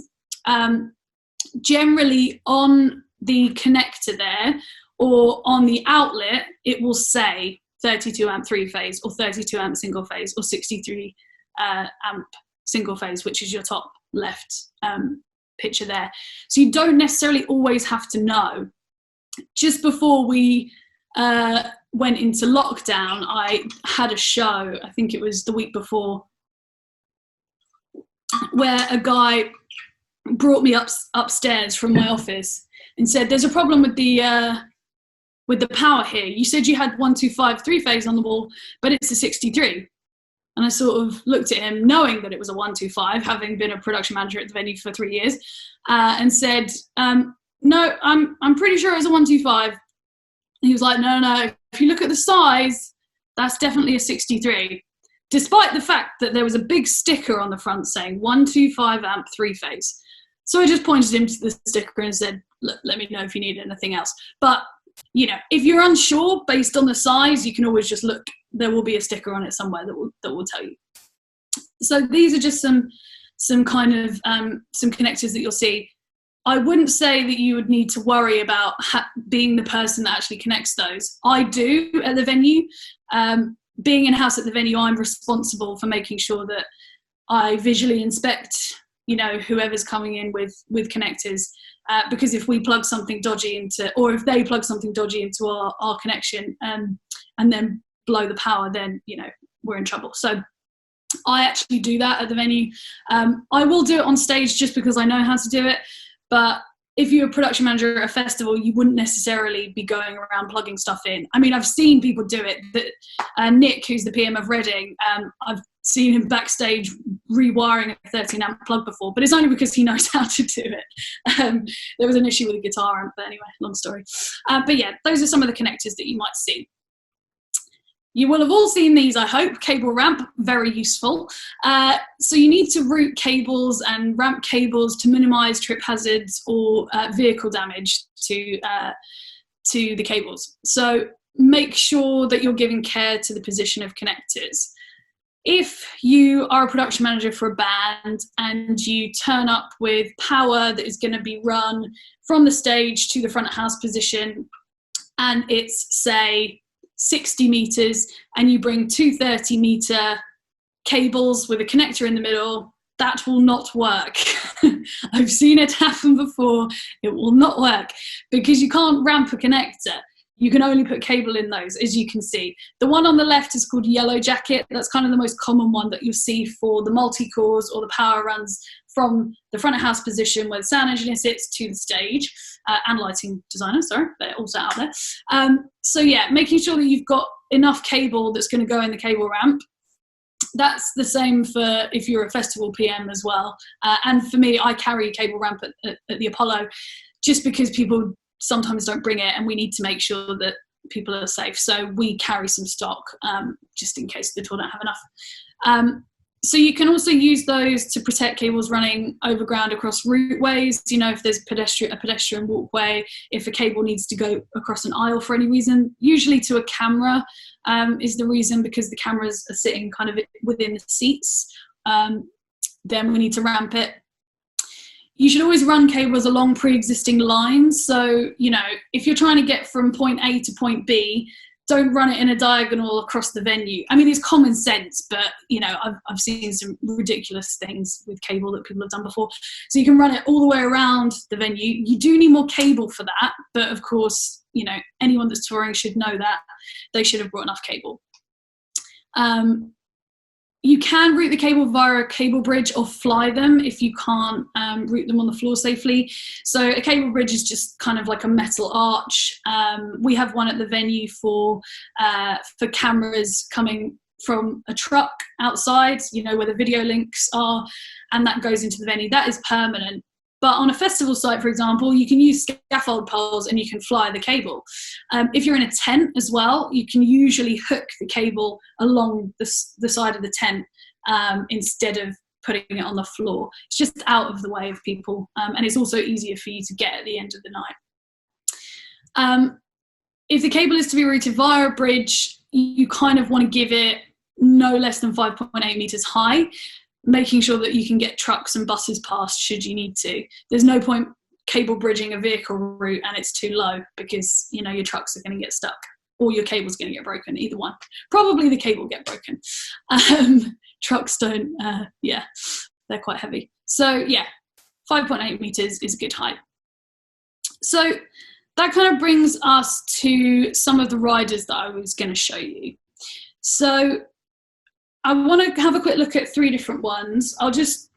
Generally on the connector there or on the outlet, it will say 32 amp 3-phase or 32 amp single phase or 63 amp single phase, which is your top left picture there. So you don't necessarily always have to know. Just before we went into lockdown, I had a show, I think it was the week before, where a guy brought me upstairs from my office and said, there's a problem with the power here. You said you had 125 3-phase on the wall, but it's a 63. And I sort of looked at him, knowing that it was a 125, having been a production manager at the venue for 3 years, and said, no, I'm pretty sure it was a 125. And he was like, no, if you look at the size, that's definitely a 63. Despite the fact that there was a big sticker on the front saying 125 amp 3-phase. So I just pointed him to the sticker and said, look, let me know if you need anything else. But, if you're unsure based on the size, you can always just look. There will be a sticker on it somewhere that will tell you. So these are just some kind of some connectors that you'll see. I wouldn't say that you would need to worry about being the person that actually connects those. I do at the venue. Being in-house at the venue, I'm responsible for making sure that I visually inspect, whoever's coming in with connectors. Because if we plug something dodgy into, or if they plug something dodgy into our connection and then blow the power, then, we're in trouble. So I actually do that at the venue. I will do it on stage just because I know how to do it. But if you're a production manager at a festival, you wouldn't necessarily be going around plugging stuff in. I mean, I've seen people do it. Nick, who's the PM of Reading, I've seen him backstage rewiring a 13 amp plug before, but it's only because he knows how to do it. There was an issue with a guitar amp, but anyway, long story. But yeah, those are some of the connectors that you might see. You will have all seen these, I hope. Cable ramp, very useful. So you need to route cables and ramp cables to minimize trip hazards or vehicle damage to the cables. So make sure that you're giving care to the position of connectors. If you are a production manager for a band and you turn up with power that is going to be run from the stage to the front of house position, and it's, say, 60 meters and you bring two 30-meter cables with a connector in the middle, that will not work. I've seen it happen before. It will not work because you can't ramp a connector. You can only put cable in those, as you can see. The one on the left is called Yellow Jacket. That's kind of the most common one that you'll see for the multi-cores or the power runs from the front of house position where the sound engineer sits to the stage, and lighting designer, sorry, they're also out there. So yeah, making sure that you've got enough cable that's going to go in the cable ramp. That's the same for if you're a festival PM as well. And for me, I carry a cable ramp at the Apollo just because people sometimes don't bring it and we need to make sure that people are safe. So we carry some stock just in case the tour don't have enough. So you can also use those to protect cables running overground across routeways. You know, if there's a pedestrian walkway, if a cable needs to go across an aisle for any reason, usually to a camera is the reason, because the cameras are sitting kind of within the seats. Then we need to ramp it. You should always run cables along pre-existing lines. So, you know, if you're trying to get from point A to point B, don't run it in a diagonal across the venue. I mean, it's common sense, but, you know, I've seen some ridiculous things with cable that people have done before. So you can run it all the way around the venue. You do need more cable for that. But of course, you know, anyone that's touring should know that. They should have brought enough cable. You can route the cable via a cable bridge or fly them if you can't route them on the floor safely. So a cable bridge is just kind of like a metal arch. We have one at the venue for cameras coming from a truck outside, you know, where the video links are, and that goes into the venue. That is permanent. But on a festival site, for example, you can use scaffold poles and you can fly the cable. If you're in a tent as well, you can usually hook the cable along the side of the tent instead of putting it on the floor. It's just out of the way of people, and it's also easier for you to get at the end of the night. If the cable is to be routed via a bridge, you kind of want to give it no less than 5.8 meters high, making sure that you can get trucks and buses past should you need to. There's no point cable bridging a vehicle route and it's too low, because, you know, your trucks are going to get stuck or your cable's going to get broken, either one. Probably the cable will get broken. Trucks don't, yeah, they're quite heavy. So yeah, 5.8 meters is a good height. So that kind of brings us to some of the riders that I was going to show you. So I want to have a quick look at 3 different ones. I'll just,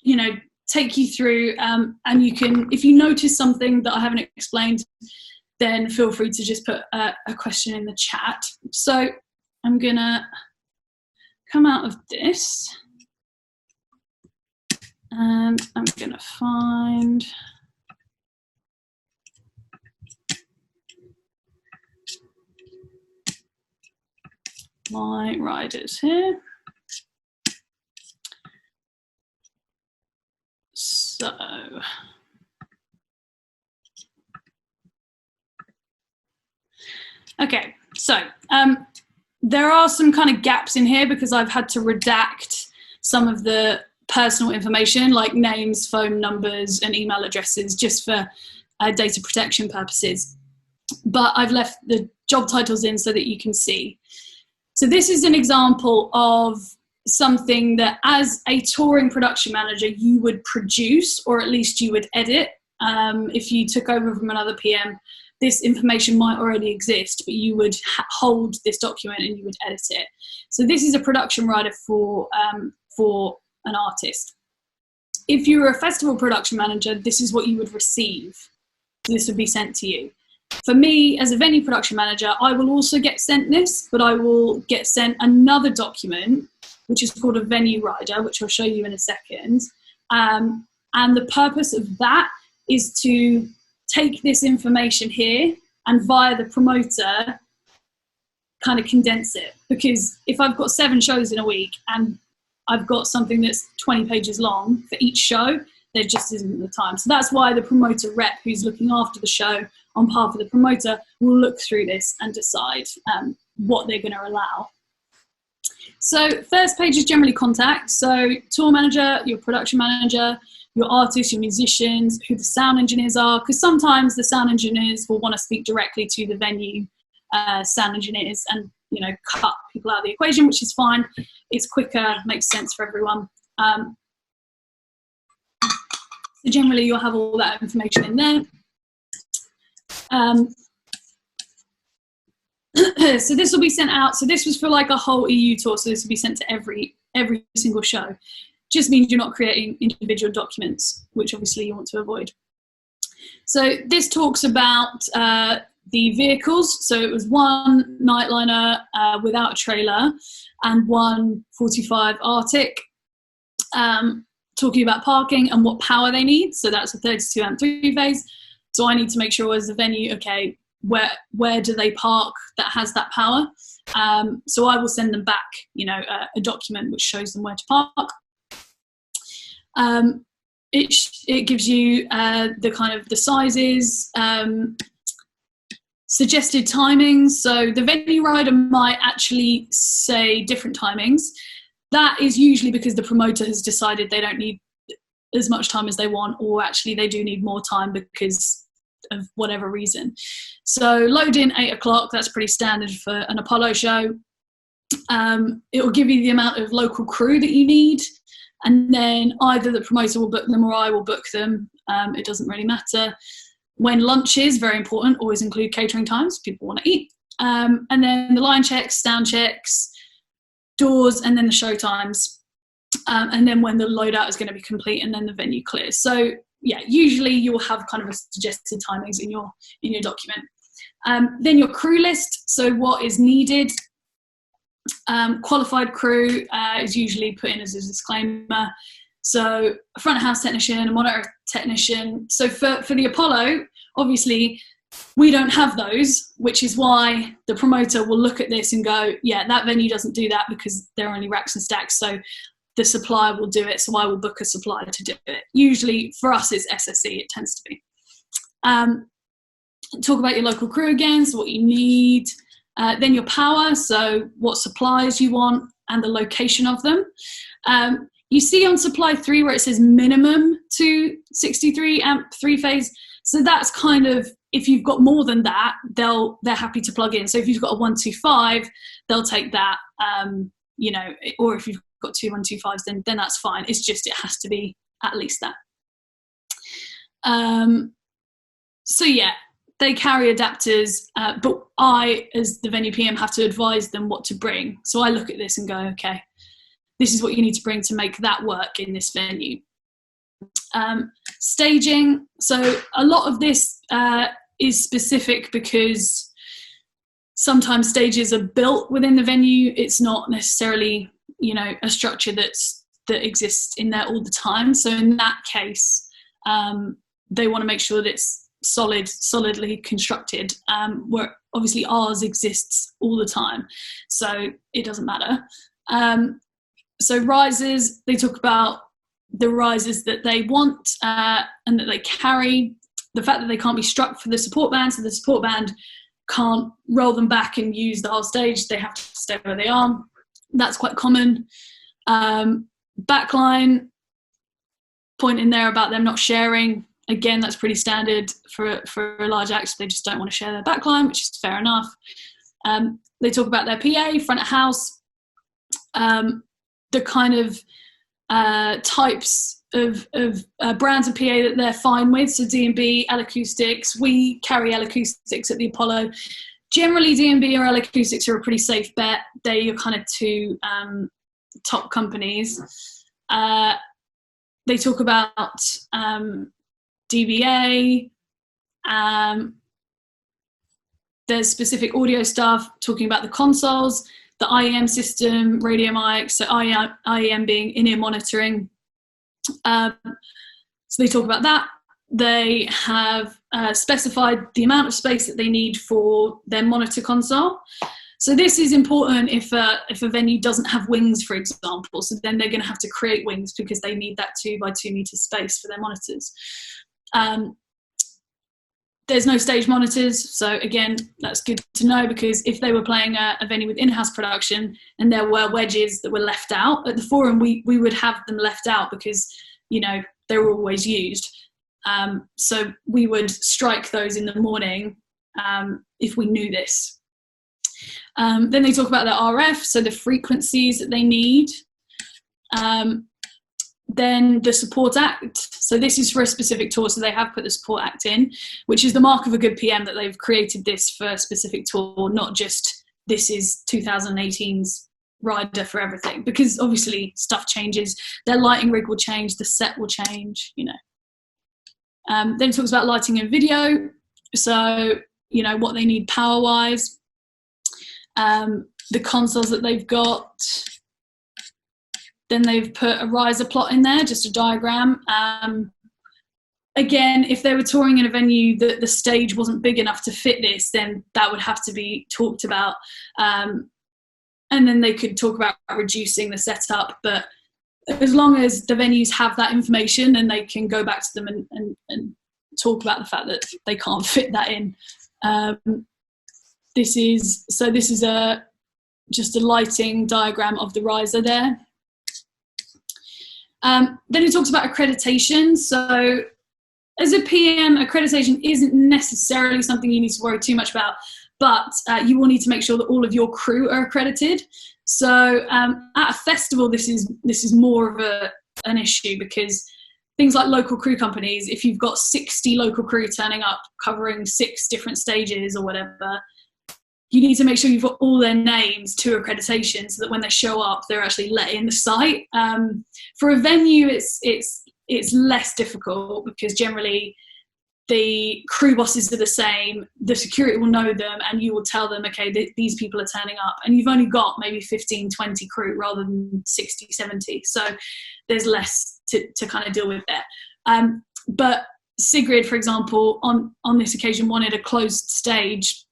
you know, take you through, and you can, if you notice something that I haven't explained, then feel free to just put a question in the chat. So I'm going to come out of this and I'm going to find my riders here. So okay, so there are some kind of gaps in here because I've had to redact some of the personal information like names, phone numbers and email addresses just for data protection purposes, but I've left the job titles in so that you can see. So this is an example of something that as a touring production manager you would produce, or at least you would edit. If you took over from another PM, this information might already exist, but you would hold this document and you would edit it. So this is a production rider for an artist. If you were a festival production manager, this is what you would receive. This would be sent to you. For me, as a venue production manager, I will also get sent this, but I will get sent another document, which is called a venue rider, which I'll show you in a second. And the purpose of that is to take this information here and via the promoter kind of condense it. Because if I've got 7 shows in a week and I've got something that's 20 pages long for each show, there just isn't the time. So that's why the promoter rep who's looking after the show on behalf of the promoter will look through this and decide what they're going to allow. So first page is generally contact. So tour manager, your production manager, your artists, your musicians, who the sound engineers are, because sometimes the sound engineers will want to speak directly to the venue sound engineers and, you know, cut people out of the equation, which is fine. It's quicker, makes sense for everyone. So generally you'll have all that information in there. So this will be sent out. So this was for like a whole EU tour. So this will be sent to every single show. Just means you're not creating individual documents, which obviously you want to avoid. So this talks about the vehicles. So it was one Nightliner without a trailer and one 45 Arctic, talking about parking and what power they need. So that's a 32 amp 3-phase. So I need to make sure as the venue, okay, where do they park that has that power? So I will send them back, you know, a document which shows them where to park. It gives you the kind of the sizes, suggested timings. So the venue rider might actually say different timings. That is usually because the promoter has decided they don't need as much time as they want, or actually they do need more time because of whatever reason. So load in 8 o'clock, that's pretty standard for an Apollo show. It will give you the amount of local crew that you need, and then either the promoter will book them or I will book them. It doesn't really matter. When lunch is very important, always include catering times, people want to eat. And then the line checks, sound checks, doors, and then the show times. And then when the loadout is going to be complete, and then the venue clears. So yeah, usually you'll have kind of a suggested timings in your document. Then your crew list, so what is needed. Qualified crew is usually put in as a disclaimer. So a front of house technician, a monitor technician. So for the Apollo, obviously we don't have those, which is why the promoter will look at this and go, yeah, that venue doesn't do that because they're only racks and stacks. So the supplier will do it, so I will book a supplier to do it. Usually for us it's SSE, it tends to be. Talk about your local crew again, so what you need. Then your power, so what supplies you want and the location of them. You see on supply 3 where it says minimum to 63 amp 3-phase. So that's kind of, if you've got more than that, they're happy to plug in. So if you've got a 125, they'll take that, you know, or if you've got 2 125s, then that's fine. It's just, it has to be at least that. So yeah, they carry adapters, but I, as the venue PM, have to advise them what to bring. So I look at this and go, okay, this is what you need to bring to make that work in this venue. Staging. So a lot of this is specific because sometimes stages are built within the venue. It's not necessarily, you know, a structure that exists in there all the time. So in that case, they want to make sure that it's solidly constructed, where obviously ours exists all the time, so it doesn't matter. So risers, they talk about the risers that they want and that they carry, the fact that they can't be struck for the support band, so the support band can't roll them back and use the whole stage, they have to stay where they are. That's quite common. Backline, point in there about them not sharing. Again, that's pretty standard for a large act, so they just don't want to share their backline, which is fair enough. They talk about their PA, front of house, the kind of types of brands of PA that they're fine with. So D&B, L-Acoustics, we carry L-Acoustics at the Apollo. Generally, D&B or L-Acoustics are a pretty safe bet. They're your kind of two top companies. They talk about DBA. There's specific audio stuff talking about the consoles, the IEM system, radio mics, so IEM being in-ear monitoring. So they talk about that. They have specified the amount of space that they need for their monitor console. So this is important if a venue doesn't have wings, for example. So then they're going to have to create wings because they need that 2 by 2 meter space for their monitors. There's no stage monitors, so again, that's good to know, because if they were playing a venue with in-house production and there were wedges that were left out at the forum, we would have them left out because, you know, they were always used. So we would strike those in the morning if we knew this. Then they talk about the RF, so the frequencies that they need. Then the support act. So this is for a specific tour, so they have put the support act in, which is the mark of a good PM, that they've created this for a specific tour, not just this is 2018's rider for everything, because obviously stuff changes. Their lighting rig will change, the set will change, you know. Then it talks about lighting and video, so you know what they need power wise, the consoles that they've got. Then they've put a riser plot in there, just a diagram. Again, if they were touring in a venue that the stage wasn't big enough to fit this, then that would have to be talked about. And then they could talk about reducing the setup. But as long as the venues have that information, and they can go back to them and talk about the fact that they can't fit that in. This is just a lighting diagram of the riser there. Then it talks about accreditation. So as a PM, accreditation isn't necessarily something you need to worry too much about, but you will need to make sure that all of your crew are accredited. So at a festival, this is more of an issue, because things like local crew companies, if you've got 60 local crew turning up covering 6 different stages or whatever, you need to make sure you've got all their names to accreditation, so that when they show up, they're actually let in the site. For a venue, it's less difficult, because generally the crew bosses are the same, the security will know them, and you will tell them, okay, these people are turning up, and you've only got maybe 15, 20 crew rather than 60, 70. So there's less to kind of deal with there. But Sigrid, for example, on this occasion wanted a closed stage.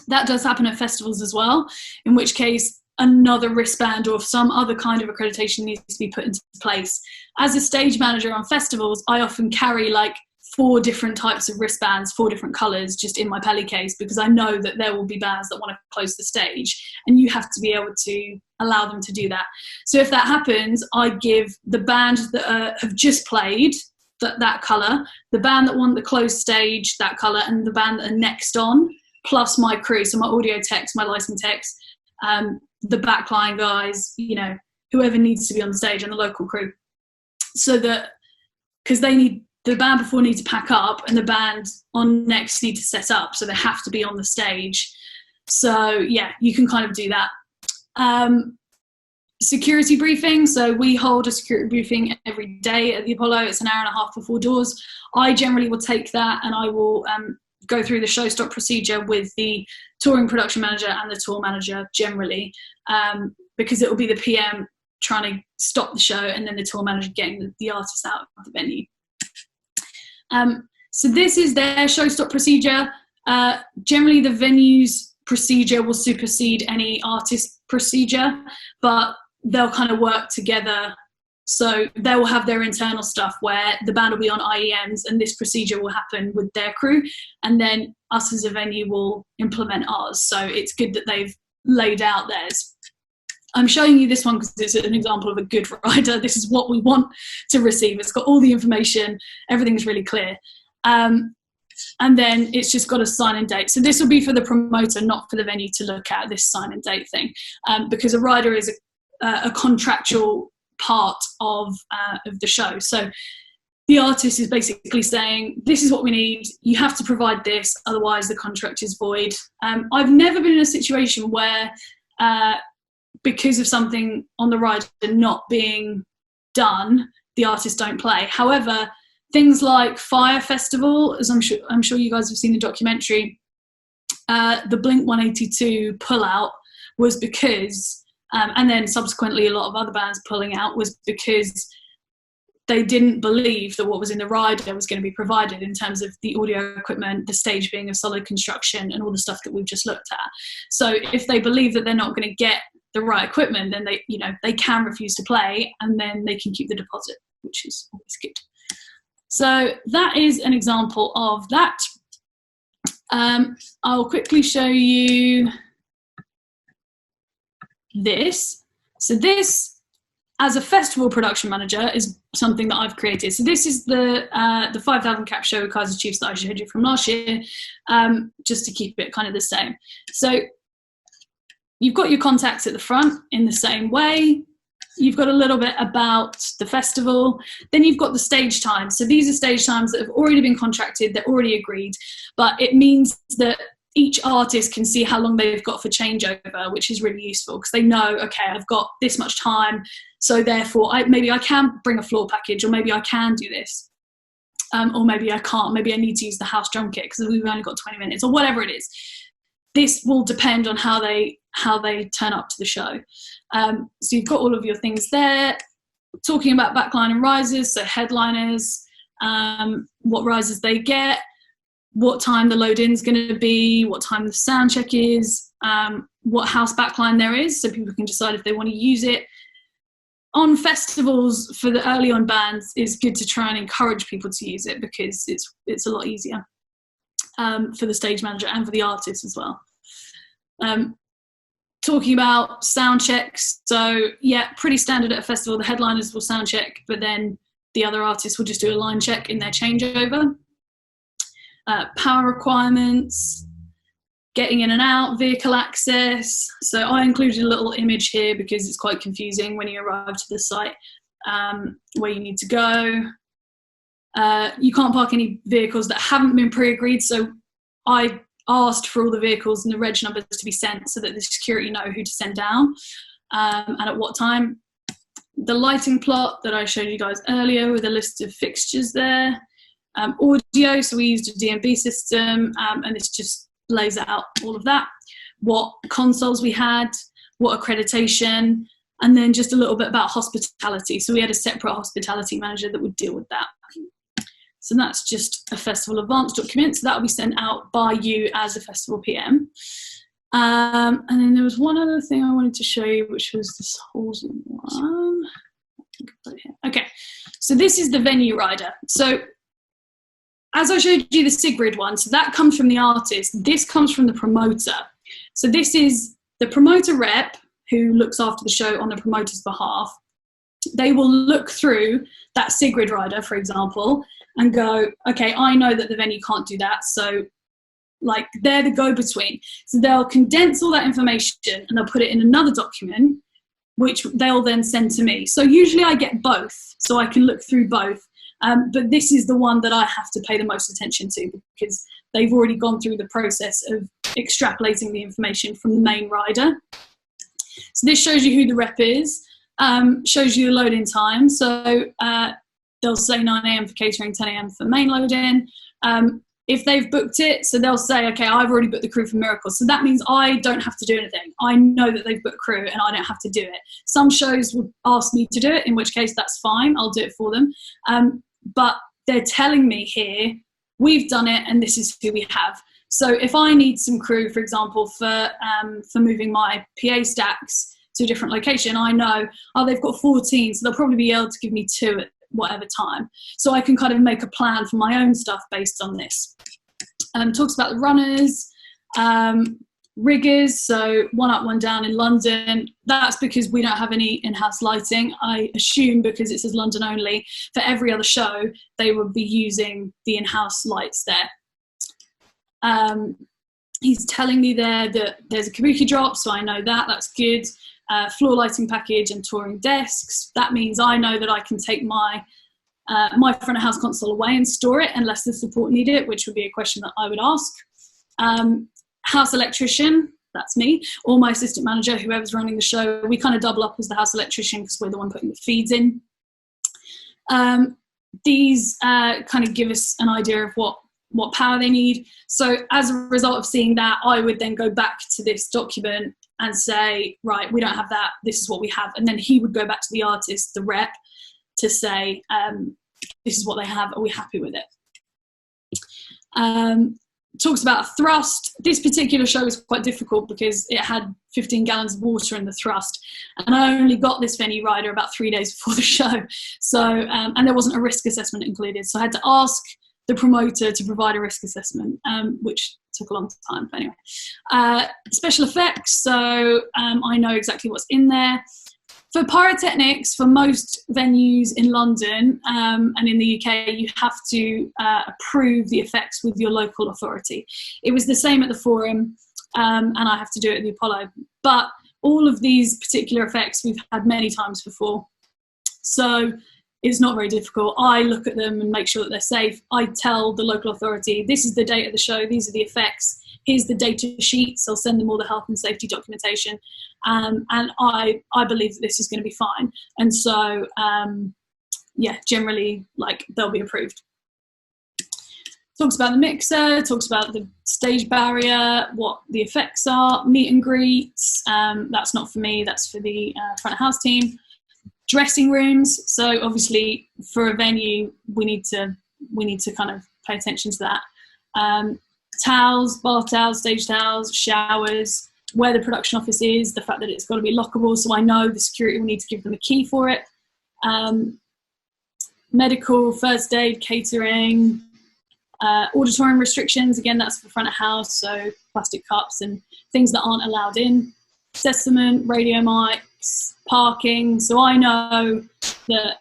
That does happen at festivals as well, in which case another wristband or some other kind of accreditation needs to be put into place. As a stage manager on festivals, I often carry like 4 different types of wristbands, 4 different colours, just in my Pelly case, because I know that there will be bands that want to close the stage, and you have to be able to allow them to do that. So if that happens, I give the band that have just played that colour, the band that want the closed stage that colour, and the band that are next on, plus my crew, so my audio techs, my lighting techs, the backline guys, you know, whoever needs to be on the stage, and the local crew. So that, because the band before need to pack up, and the band on next need to set up, so they have to be on the stage. So yeah, you can kind of do that. Security briefing, so we hold a security briefing every day at the Apollo. It's an hour and a half before doors. I generally will take that, and I will go through the show stop procedure with the touring production manager and the tour manager generally, because it will be the PM trying to stop the show, and then the tour manager getting the artist out of the venue. So this is their show stop procedure. Generally the venue's procedure will supersede any artist procedure, but they'll kind of work together. So they will have their internal stuff where the band will be on IEMs, and this procedure will happen with their crew, and then us as a venue will implement ours. So it's good that they've laid out theirs. I'm showing you this one because it's an example of a good rider. This is what we want to receive. It's got all the information, everything's really clear. And then it's just got a sign and date. So this will be for the promoter, not for the venue to look at, this sign and date thing, because a rider is a contractual part of the show. So the artist is basically saying, this is what we need, you have to provide this, otherwise the contract is void. I've never been in a situation where because of something on the rider not being done, the artists don't play. However, things like Fire Festival, as I'm sure you guys have seen the documentary, the Blink 182 pullout was because and then subsequently a lot of other bands pulling out, was because they didn't believe that what was in the rider was going to be provided in terms of the audio equipment, the stage being of solid construction, and all the stuff that we've just looked at. So if they believe that they're not going to get the right equipment, then they can refuse to play, and then they can keep the deposit, which is always good. So that is an example of that. I'll quickly show you this. So this, as a festival production manager, is something that I've created. So this is the 5,000 cap show with Kaiser Chiefs that I showed you from last year, just to keep it kind of the same. So you've got your contacts at the front in the same way. You've got a little bit about the festival. Then you've got the stage times. So these are stage times that have already been contracted, they're already agreed, but it means that each artist can see how long they've got for changeover, which is really useful because they know, okay, I've got this much time, so therefore maybe I can bring a floor package, or maybe I can do this, or maybe I can't. Maybe I need to use the house drum kit because we've only got 20 minutes, or whatever it is. This will depend on how they turn up to the show. So you've got all of your things there. Talking about backline and risers, so headliners, what risers they get, what time the load-in is going to be, what time the sound check is, what house backline there is, so people can decide if they want to use it. On festivals, for the early on bands, it's good to try and encourage people to use it because it's a lot easier for the stage manager and for the artist as well. Talking about sound checks, so yeah, pretty standard at a festival. The headliners will sound check, but then the other artists will just do a line check in their changeover. Power requirements, getting in and out, vehicle access. So I included a little image here because it's quite confusing when you arrive to the site where you need to go. You can't park any vehicles that haven't been pre-agreed, so I asked for all the vehicles and the reg numbers to be sent so that the security know who to send down and at what time. The lighting plot that I showed you guys earlier with a list of fixtures there. Audio, so we used a DMB system, and this just lays out all of that. What consoles we had, what accreditation, and then just a little bit about hospitality. So we had a separate hospitality manager that would deal with that. So that's just a festival advance document. So that will be sent out by you as a festival PM. And then there was one other thing I wanted to show you, which was this Halsey one. Okay, so this is the venue rider. So as I showed you the Sigrid one, so that comes from the artist. This comes from the promoter. So this is the promoter rep who looks after the show on the promoter's behalf. They will look through that Sigrid rider, for example, and go, okay, I know that the venue can't do that. So like they're the go-between. So they'll condense all that information and they'll put it in another document, which they'll then send to me. So usually I get both, so I can look through both. But this is the one that I have to pay the most attention to because they've already gone through the process of extrapolating the information from the main rider. So this shows you who the rep is, shows you the load-in time. So they'll say 9 a.m. for catering, 10 a.m. for main load-in. If they've booked it, so they'll say, okay, I've already booked the crew for Miracles. So that means I don't have to do anything. I know that they've booked crew and I don't have to do it. Some shows will ask me to do it, in which case that's fine. I'll do it for them. But they're telling me here, we've done it and this is who we have. So if I need some crew, for example, for moving my PA stacks to a different location, I know, oh, they've got 14, so they'll probably be able to give me 2 at whatever time. So I can kind of make a plan for my own stuff based on this. Talks about the runners, riggers, so one up, one down in London. That's because we don't have any in-house lighting. I assume because it says London only, for every other show, they would be using the in-house lights there. He's telling me there that there's a kabuki drop, so I know that, that's good. Floor lighting package and touring desks. That means I know that I can take my front of house console away and store it unless the support need it, which would be a question that I would ask. House electrician, that's me, or my assistant manager, whoever's running the show. We kind of double up as the house electrician because we're the one putting the feeds in. These kind of give us an idea of what power they need. So as a result of seeing that, I would then go back to this document and say, right, we don't have that, this is what we have. And then he would go back to the artist, the rep, to say, this is what they have, are we happy with it? Talks about thrust. This particular show was quite difficult because it had 15 gallons of water in the thrust. And I only got this venue rider about 3 days before the show. So, and there wasn't a risk assessment included. So I had to ask the promoter to provide a risk assessment, which took a long time. But anyway, special effects. So I know exactly what's in there. For pyrotechnics, for most venues in London and in the UK, you have to approve the effects with your local authority. It was the same at the Forum, and I have to do it at the Apollo. But all of these particular effects we've had many times before. So it's not very difficult. I look at them and make sure that they're safe. I tell the local authority, this is the date of the show, these are the effects, here's the data sheets, I'll send them all the health and safety documentation, and I believe that this is going to be fine. And so, yeah, generally, like, they'll be approved. Talks about the mixer, talks about the stage barrier, what the effects are, meet and greets. That's not for me, that's for the front of house team. Dressing rooms. So obviously for a venue, we need to kind of pay attention to that. Towels, bath towels, stage towels, showers, where the production office is, the fact that it's got to be lockable, so I know the security will need to give them a key for it. Medical, first aid, catering. Auditorium restrictions, again, that's for front of house, so plastic cups and things that aren't allowed in. Cessament, radio mics, parking. So I know that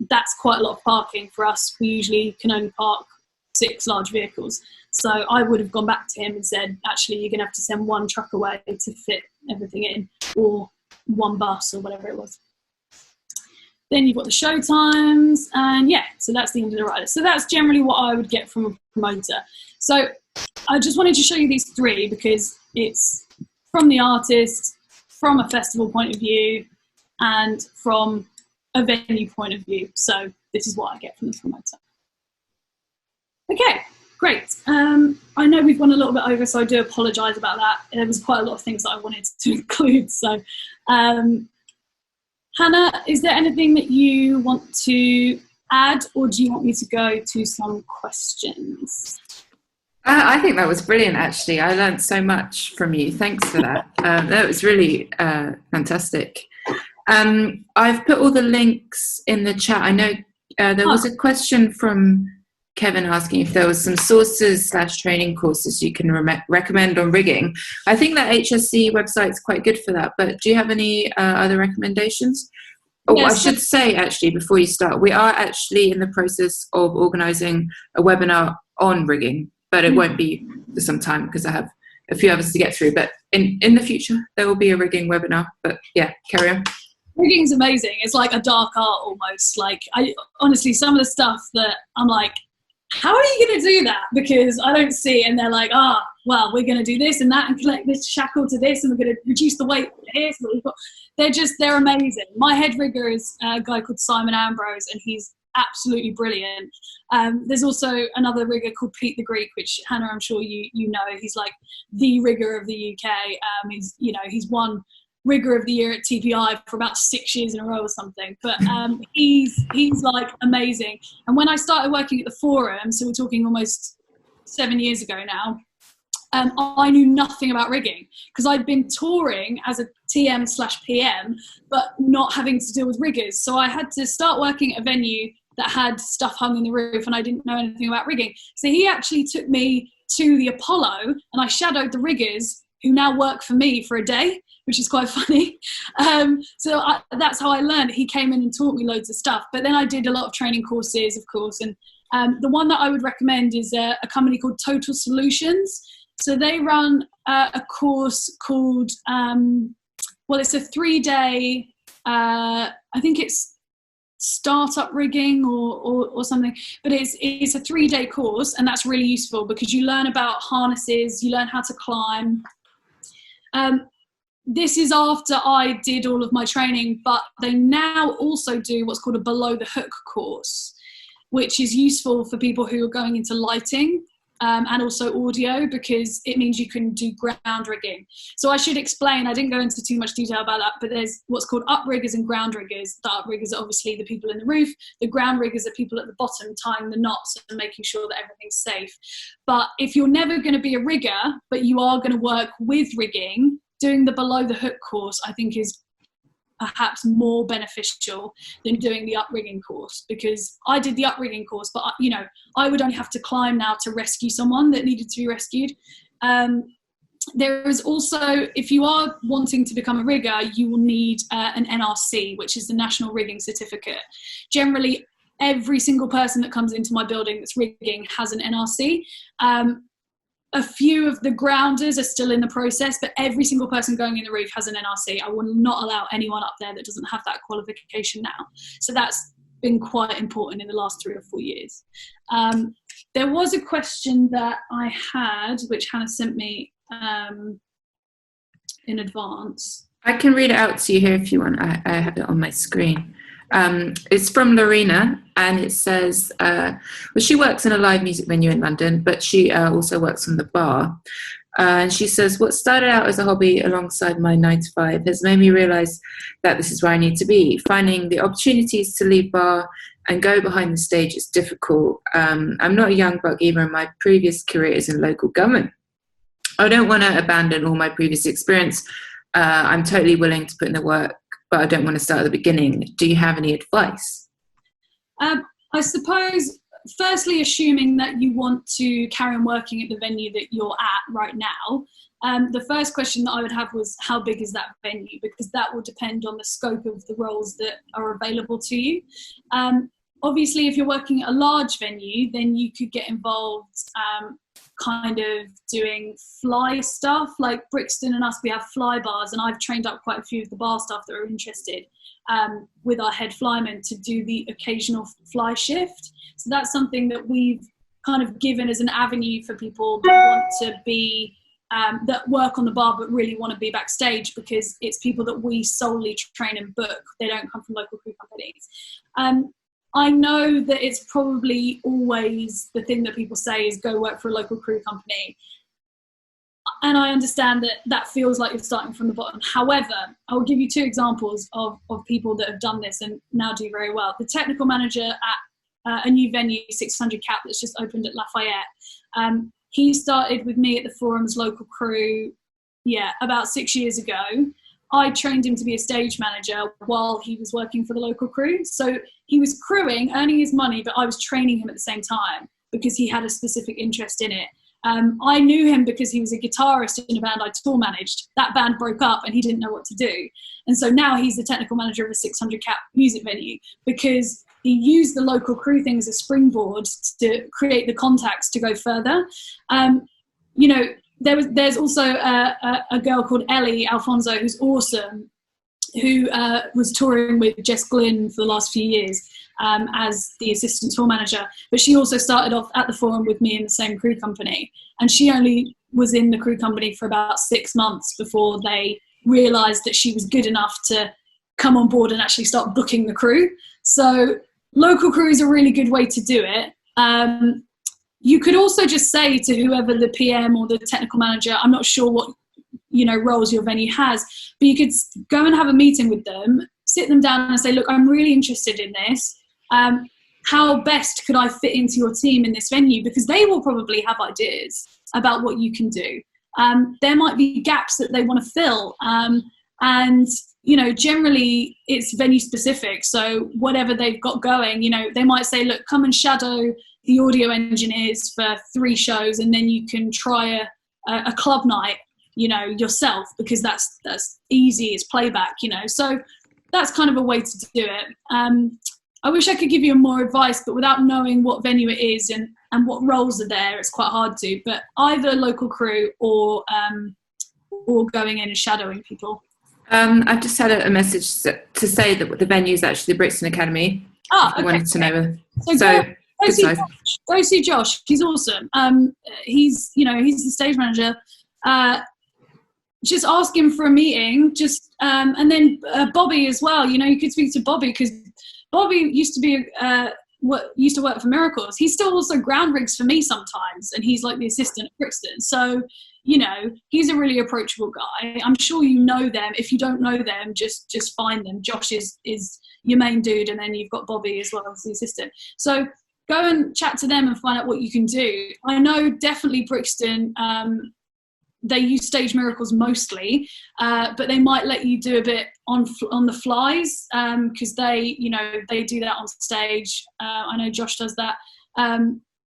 that's quite a lot of parking for us. We usually can only park 6 large vehicles. So I would have gone back to him and said, actually, you're going to have to send 1 truck away to fit everything in, or 1 bus or whatever it was. Then you've got the show times, and yeah, so that's the end of the rider. So that's generally what I would get from a promoter. So I just wanted to show you these 3 because it's from the artist, from a festival point of view, and from a venue point of view. So this is what I get from the promoter. Okay, great. I know we've gone a little bit over, so I do apologise about that. There was quite a lot of things that I wanted to include. So Hannah, is there anything that you want to add, or do you want me to go to some questions? I think that was brilliant, actually. I learned so much from you. Thanks for that. That was really fantastic. I've put all the links in the chat. I know there was a question from Kevin asking if there was some sources/training courses you can recommend on rigging. I think that HSC website is quite good for that, but do you have any other recommendations? Oh, yes. I should say, actually, before you start, we are actually in the process of organising a webinar on rigging, but it won't be for some time because I have a few others to get through. But in the future, there will be a rigging webinar. But yeah, carry on. Rigging's amazing. It's like a dark art almost. Like, honestly, some of the stuff that I'm like, how are you going to do that? Because I don't see it. And they're like, well, we're going to do this and that and connect this shackle to this and we're going to reduce the weight here. So we've got, they're amazing. My head rigger is a guy called Simon Ambrose, and he's absolutely brilliant. There's also another rigger called Pete the Greek, which Hannah, I'm sure you know. He's like the rigger of the UK. He's won rigger of the year at TPI for about 6 years in a row or something. But he's like amazing. And when I started working at the Forum, so we're talking almost 7 years ago now, I knew nothing about rigging because I'd been touring as a TM/PM, but not having to deal with riggers. So I had to start working at a venue that had stuff hung in the roof, and I didn't know anything about rigging. So he actually took me to the Apollo, and I shadowed the riggers who now work for me for a day, which is quite funny. That's how I learned. He came in and taught me loads of stuff. But then I did a lot of training courses, of course. And the one that I would recommend is a company called Total Solutions. So they run a course called, it's a 3-day, I think it's startup rigging or something, but it's a 3-day course, and that's really useful because you learn about harnesses, you learn how to climb. This is after I did all of my training, but they now also do what's called a below the hook course, which is useful for people who are going into lighting and also audio, because it means you can do ground rigging. So I should explain, I didn't go into too much detail about that, but there's what's called up riggers and ground riggers. The up riggers are obviously the people in the roof. The ground riggers are people at the bottom tying the knots and making sure that everything's safe. But if you're never going to be a rigger, but you are going to work with rigging, doing the below the hook course, I think, is perhaps more beneficial than doing the uprigging course, because I did the uprigging course, but I would only have to climb now to rescue someone that needed to be rescued. There is also, if you are wanting to become a rigger, you will need an NRC, which is the National Rigging Certificate. Generally, every single person that comes into my building that's rigging has an NRC. a few of the grounders are still in the process, but every single person going in the roof has an NRC. I will not allow anyone up there that doesn't have that qualification now. So that's been quite important in the last 3 or 4 years. There was a question that I had, which Hannah sent me in advance. I can read it out to you here if you want. I have it on my screen. It's from Lorena, and it says, well, she works in a live music venue in London, but she also works on the bar. And she says, what started out as a hobby alongside my 9 to 5 has made me realise that this is where I need to be. Finding the opportunities to leave bar and go behind the stage is difficult. I'm not a young buck either, and my previous career is in local government. I don't want to abandon all my previous experience. I'm totally willing to put in the work, but I don't want to start at the beginning. Do you have any advice? I suppose, firstly, assuming that you want to carry on working at the venue that you're at right now, the first question that I would have was, how big is that venue? Because that will depend on the scope of the roles that are available to you. Obviously, if you're working at a large venue, then you could get involved kind of doing fly stuff. Like Brixton and us, we have fly bars, and I've trained up quite a few of the bar staff that are interested with our head flyman to do the occasional fly shift. So that's something that we've kind of given as an avenue for people that want to be, that work on the bar but really want to be backstage, because it's people that we solely train and book. They don't come from local crew companies. I know that it's probably always the thing that people say is go work for a local crew company. And I understand that that feels like you're starting from the bottom. However, I will give you 2 examples of people that have done this and now do very well. The technical manager at a new venue, 600 Cap, that's just opened at Lafayette. He started with me at the Forum's local crew, about 6 years ago. I trained him to be a stage manager while he was working for the local crew. So he was crewing, earning his money, but I was training him at the same time because he had a specific interest in it. I knew him because he was a guitarist in a band I tour managed. That band broke up and he didn't know what to do. And so now he's the technical manager of a 600 Cap music venue because he used the local crew thing as a springboard to create the contacts to go further. There's also a girl called Ellie Alfonso, who's awesome, who was touring with Jess Glynn for the last few years as the assistant tour manager. But she also started off at the Forum with me in the same crew company. And she only was in the crew company for about 6 months before they realised that she was good enough to come on board and actually start booking the crew. So local crew is a really good way to do it. You could also just say to whoever the PM or the technical manager, I'm not sure what roles your venue has, but you could go and have a meeting with them, sit them down and say, look, I'm really interested in this. How best could I fit into your team in this venue? Because they will probably have ideas about what you can do. There might be gaps that they want to fill. And generally it's venue specific. So whatever they've got going, they might say, look, come and shadow the audio engineers for 3 shows, and then you can try a club night, yourself, because that's easy, it's playback, So that's kind of a way to do it. I wish I could give you more advice, but without knowing what venue it is and what roles are there, it's quite hard to. But either local crew or going in and shadowing people. I've just had a message to say that the venue is actually the Brixton Academy. Okay. I wanted to know. Go see Josh. He's awesome. He's the stage manager. Just ask him for a meeting. And then Bobby as well. You could speak to Bobby because Bobby used to work for Miracles. He still also ground rigs for me sometimes, and he's like the assistant at Brixton. So he's a really approachable guy. I'm sure you know them. If you don't know them, just find them. Josh is your main dude, and then you've got Bobby as well as the assistant. So go and chat to them and find out what you can do. I know definitely Brixton, they use Stage Miracles mostly, but they might let you do a bit on the flies because they do that on stage. I know Josh does that.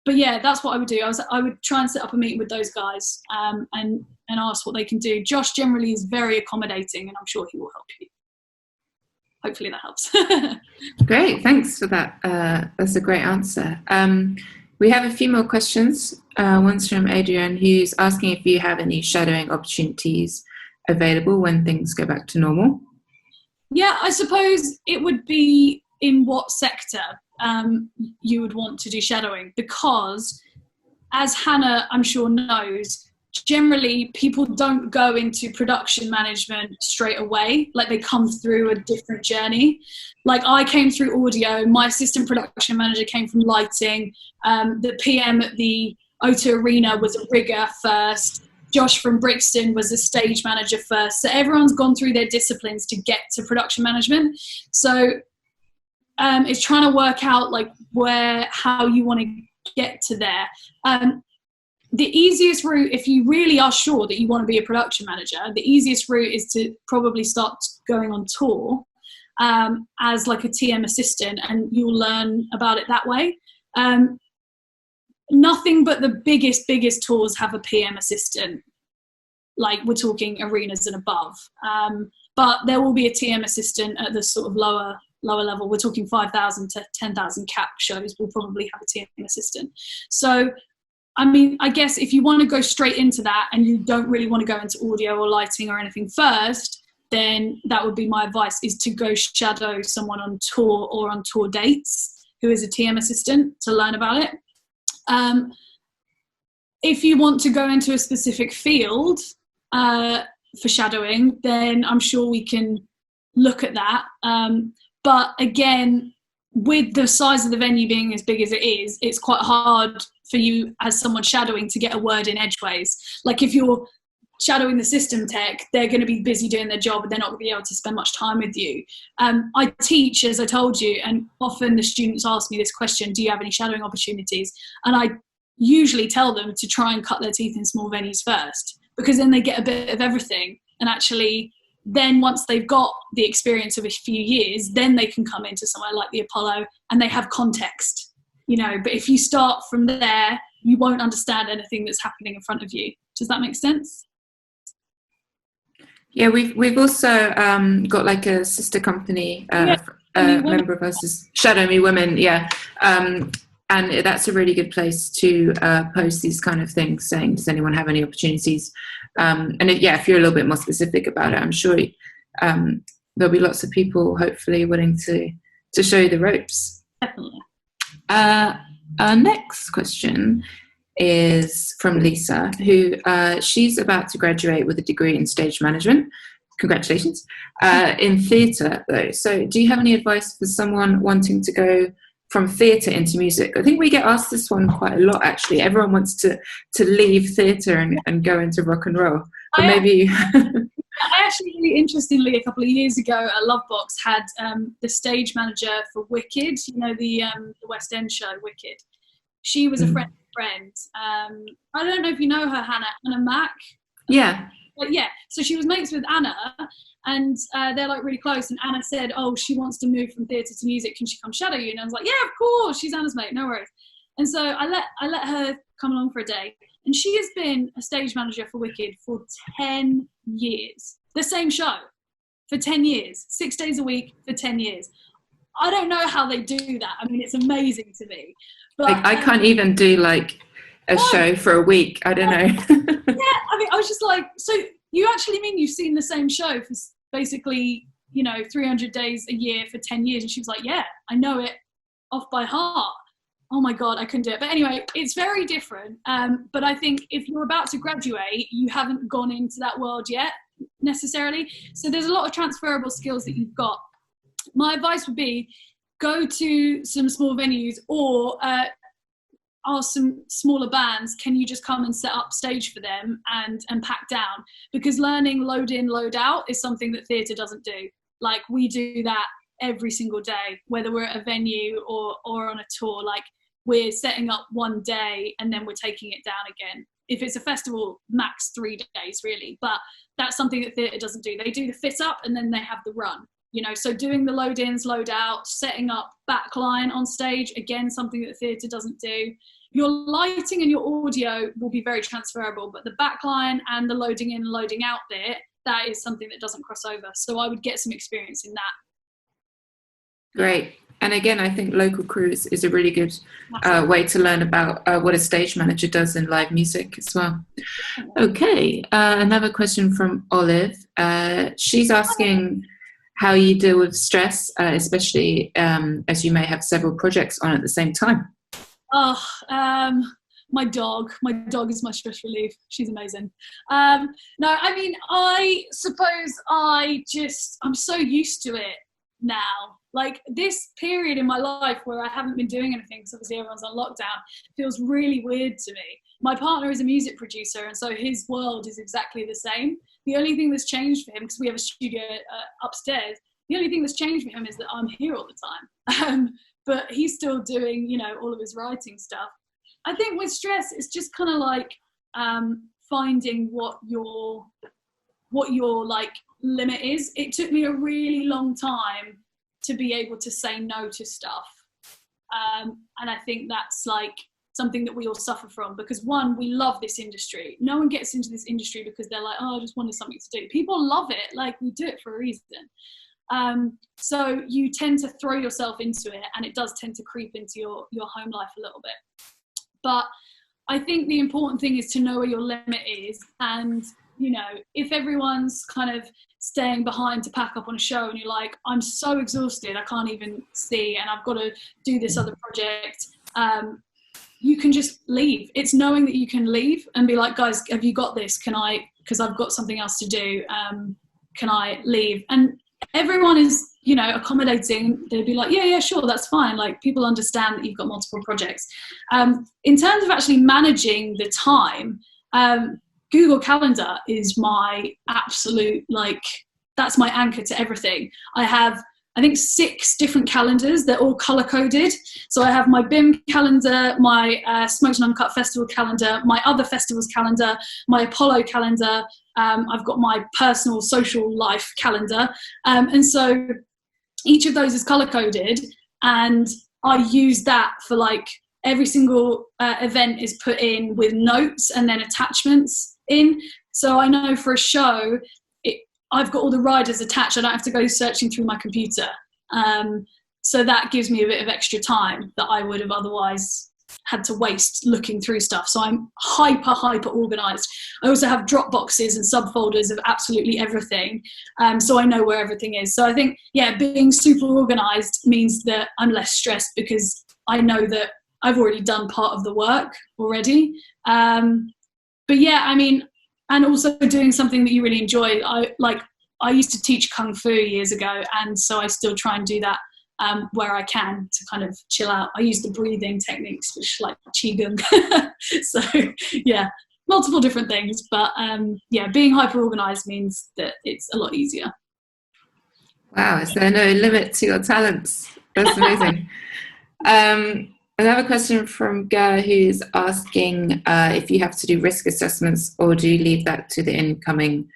But yeah, that's what I would do. I would try and set up a meeting with those guys and ask what they can do. Josh generally is very accommodating, and I'm sure he will help you. Hopefully that helps. Great, thanks for that. That's a great answer. We have a few more questions. One's from Adrian, who's asking if you have any shadowing opportunities available when things go back to normal. Yeah, I suppose it would be in what sector you would want to do shadowing, because as Hannah, I'm sure, knows, generally people don't go into production management straight away. Like, they come through a different journey. Like, I came through audio, my assistant production manager came from lighting, the PM at the O2 Arena was a rigger first, Josh from Brixton was a stage manager first. So everyone's gone through their disciplines to get to production management. So it's trying to work out like how you want to get to there. The easiest route, if you really are sure that you want to be a production manager, the easiest route is to probably start going on tour as like a TM assistant, and you'll learn about it that way. Nothing but the biggest tours have a PM assistant. Like, we're talking arenas and above. But there will be a TM assistant at the sort of lower level. We're talking 5,000 to 10,000 cap shows. We'll probably have a TM assistant. So, I mean, I guess if you want to go straight into that and you don't really want to go into audio or lighting or anything first, then that would be my advice, is to go shadow someone on tour or on tour dates who is a TM assistant to learn about it. If you want to go into a specific field for shadowing, then I'm sure we can look at that. But again, with the size of the venue being as big as it is, it's quite hard for you as someone shadowing to get a word in edgeways. Like, if you're shadowing the system tech, they're going to be busy doing their job and they're not going to be able to spend much time with you. I teach, as I told you, and often the students ask me this question, do you have any shadowing opportunities? And I usually tell them to try and cut their teeth in small venues first, because then they get a bit of everything. And actually, then once they've got the experience of a few years, then they can come into somewhere like the Apollo and they have context, you know. But if you start from there, you won't understand anything that's happening in front of you. Does that make sense? Yeah, we've also got like a sister company, member of us is Shadow Me Women, yeah. And that's a really good place to post these kind of things, saying, does anyone have any opportunities? If you're a little bit more specific about it, I'm sure there'll be lots of people hopefully willing to show you the ropes. Definitely. Our next question is from Lisa, who she's about to graduate with a degree in stage management. Congratulations. In theatre, though. So do you have any advice for someone wanting to go from theatre into music? I think we get asked this one quite a lot, actually. Everyone wants to leave theatre and go into rock and roll. But maybe... I actually, really interestingly, a couple of years ago at Lovebox had the stage manager for Wicked, you know, the West End show Wicked. She was a friend. I don't know if you know her, Anna Mack. Yeah. But yeah, so she was mates with Anna, and they're like really close. And Anna said, "Oh, she wants to move from theatre to music. Can she come shadow you?" And I was like, "Yeah, of course. She's Anna's mate. No worries." And so I let her come along for a day, and she has been a stage manager for Wicked for 10 years. The same show for 10 years, 6 days a week for 10 years. I don't know how they do that. I mean, it's amazing to me. But I can't even do like a show for a week. I don't know. Yeah, I mean, I was just like, so you actually mean you've seen the same show for basically, 300 days a year for 10 years? And she was like, yeah, I know it off by heart. Oh my God, I couldn't do it. But anyway, it's very different. But I think if you're about to graduate, you haven't gone into that world yet necessarily. So there's a lot of transferable skills that you've got. My advice would be go to some small venues, or ask some smaller bands, can you just come and set up stage for them and pack down? Because learning load in, load out is something that theatre doesn't do. Like, we do that every single day, whether we're at a venue or on a tour. Like, we're setting up one day and then we're taking it down again. If it's a festival, max 3 days really, but that's something that theatre doesn't do. They do the fit up and then they have the run. So doing the load ins, load out, setting up backline on stage, again, something that theatre doesn't do. Your lighting and your audio will be very transferable, but the backline and the loading in and loading out bit, that is something that doesn't cross over. So I would get some experience in that. Great. And again, I think local crews is a really good way to learn about what a stage manager does in live music as well. Okay, another question from Olive. She's asking how you deal with stress, especially as you may have several projects on at the same time. My dog is my stress relief. She's amazing. No, I mean, I suppose I'm so used to it now. Like, this period in my life where I haven't been doing anything because obviously everyone's on lockdown feels really weird to me. My partner is a music producer, and so his world is exactly the same. The only thing that's changed for him, because we have a studio upstairs, the only thing that's changed for him is that I'm here all the time. But he's still doing, all of his writing stuff. I think with stress, it's just kind of like finding what your like limit is. It took me a really long time to be able to say no to stuff, and I think that's like something that we all suffer from, because one, we love this industry. No one gets into this industry because they're like, oh, I just wanted something to do. People love it. Like, we do it for a reason. So you tend to throw yourself into it, and it does tend to creep into your home life a little bit. But I think the important thing is to know where your limit is. And, if everyone's kind of staying behind to pack up on a show and you're like, I'm so exhausted, I can't even see, and I've got to do this other project, you can just leave. It's knowing that you can leave and be like, guys, have you got this? Because I've got something else to do. Can I leave? And everyone is, accommodating. They'd be like, yeah, sure, that's fine. Like, people understand that you've got multiple projects. In terms of actually managing the time, Google Calendar is my absolute, that's my anchor to everything. I have, I think, 6 different calendars. They're all color coded. So I have my BIM calendar, my Smoked and Uncut Festival calendar, my other festivals calendar, my Apollo calendar. I've got my personal social life calendar. And so each of those is color coded, and I use that for every single event is put in with notes and then attachments in. So I know for a show, I've got all the riders attached. I don't have to go searching through my computer. So that gives me a bit of extra time that I would have otherwise had to waste looking through stuff. So I'm hyper organized. I also have drop boxes and subfolders of absolutely everything. So I know where everything is. So I think, being super organized means that I'm less stressed because I know that I've already done part of the work already. But I mean, and also doing something that you really enjoy. I used to teach Kung Fu years ago, and so I still try and do that where I can to kind of chill out. I use the breathing techniques, which like Qigong. So multiple different things. But being hyper organized means that it's a lot easier. Wow, is there no limit to your talents? That's amazing. Another question from Ger, who's asking if you have to do risk assessments or do you leave that to the incoming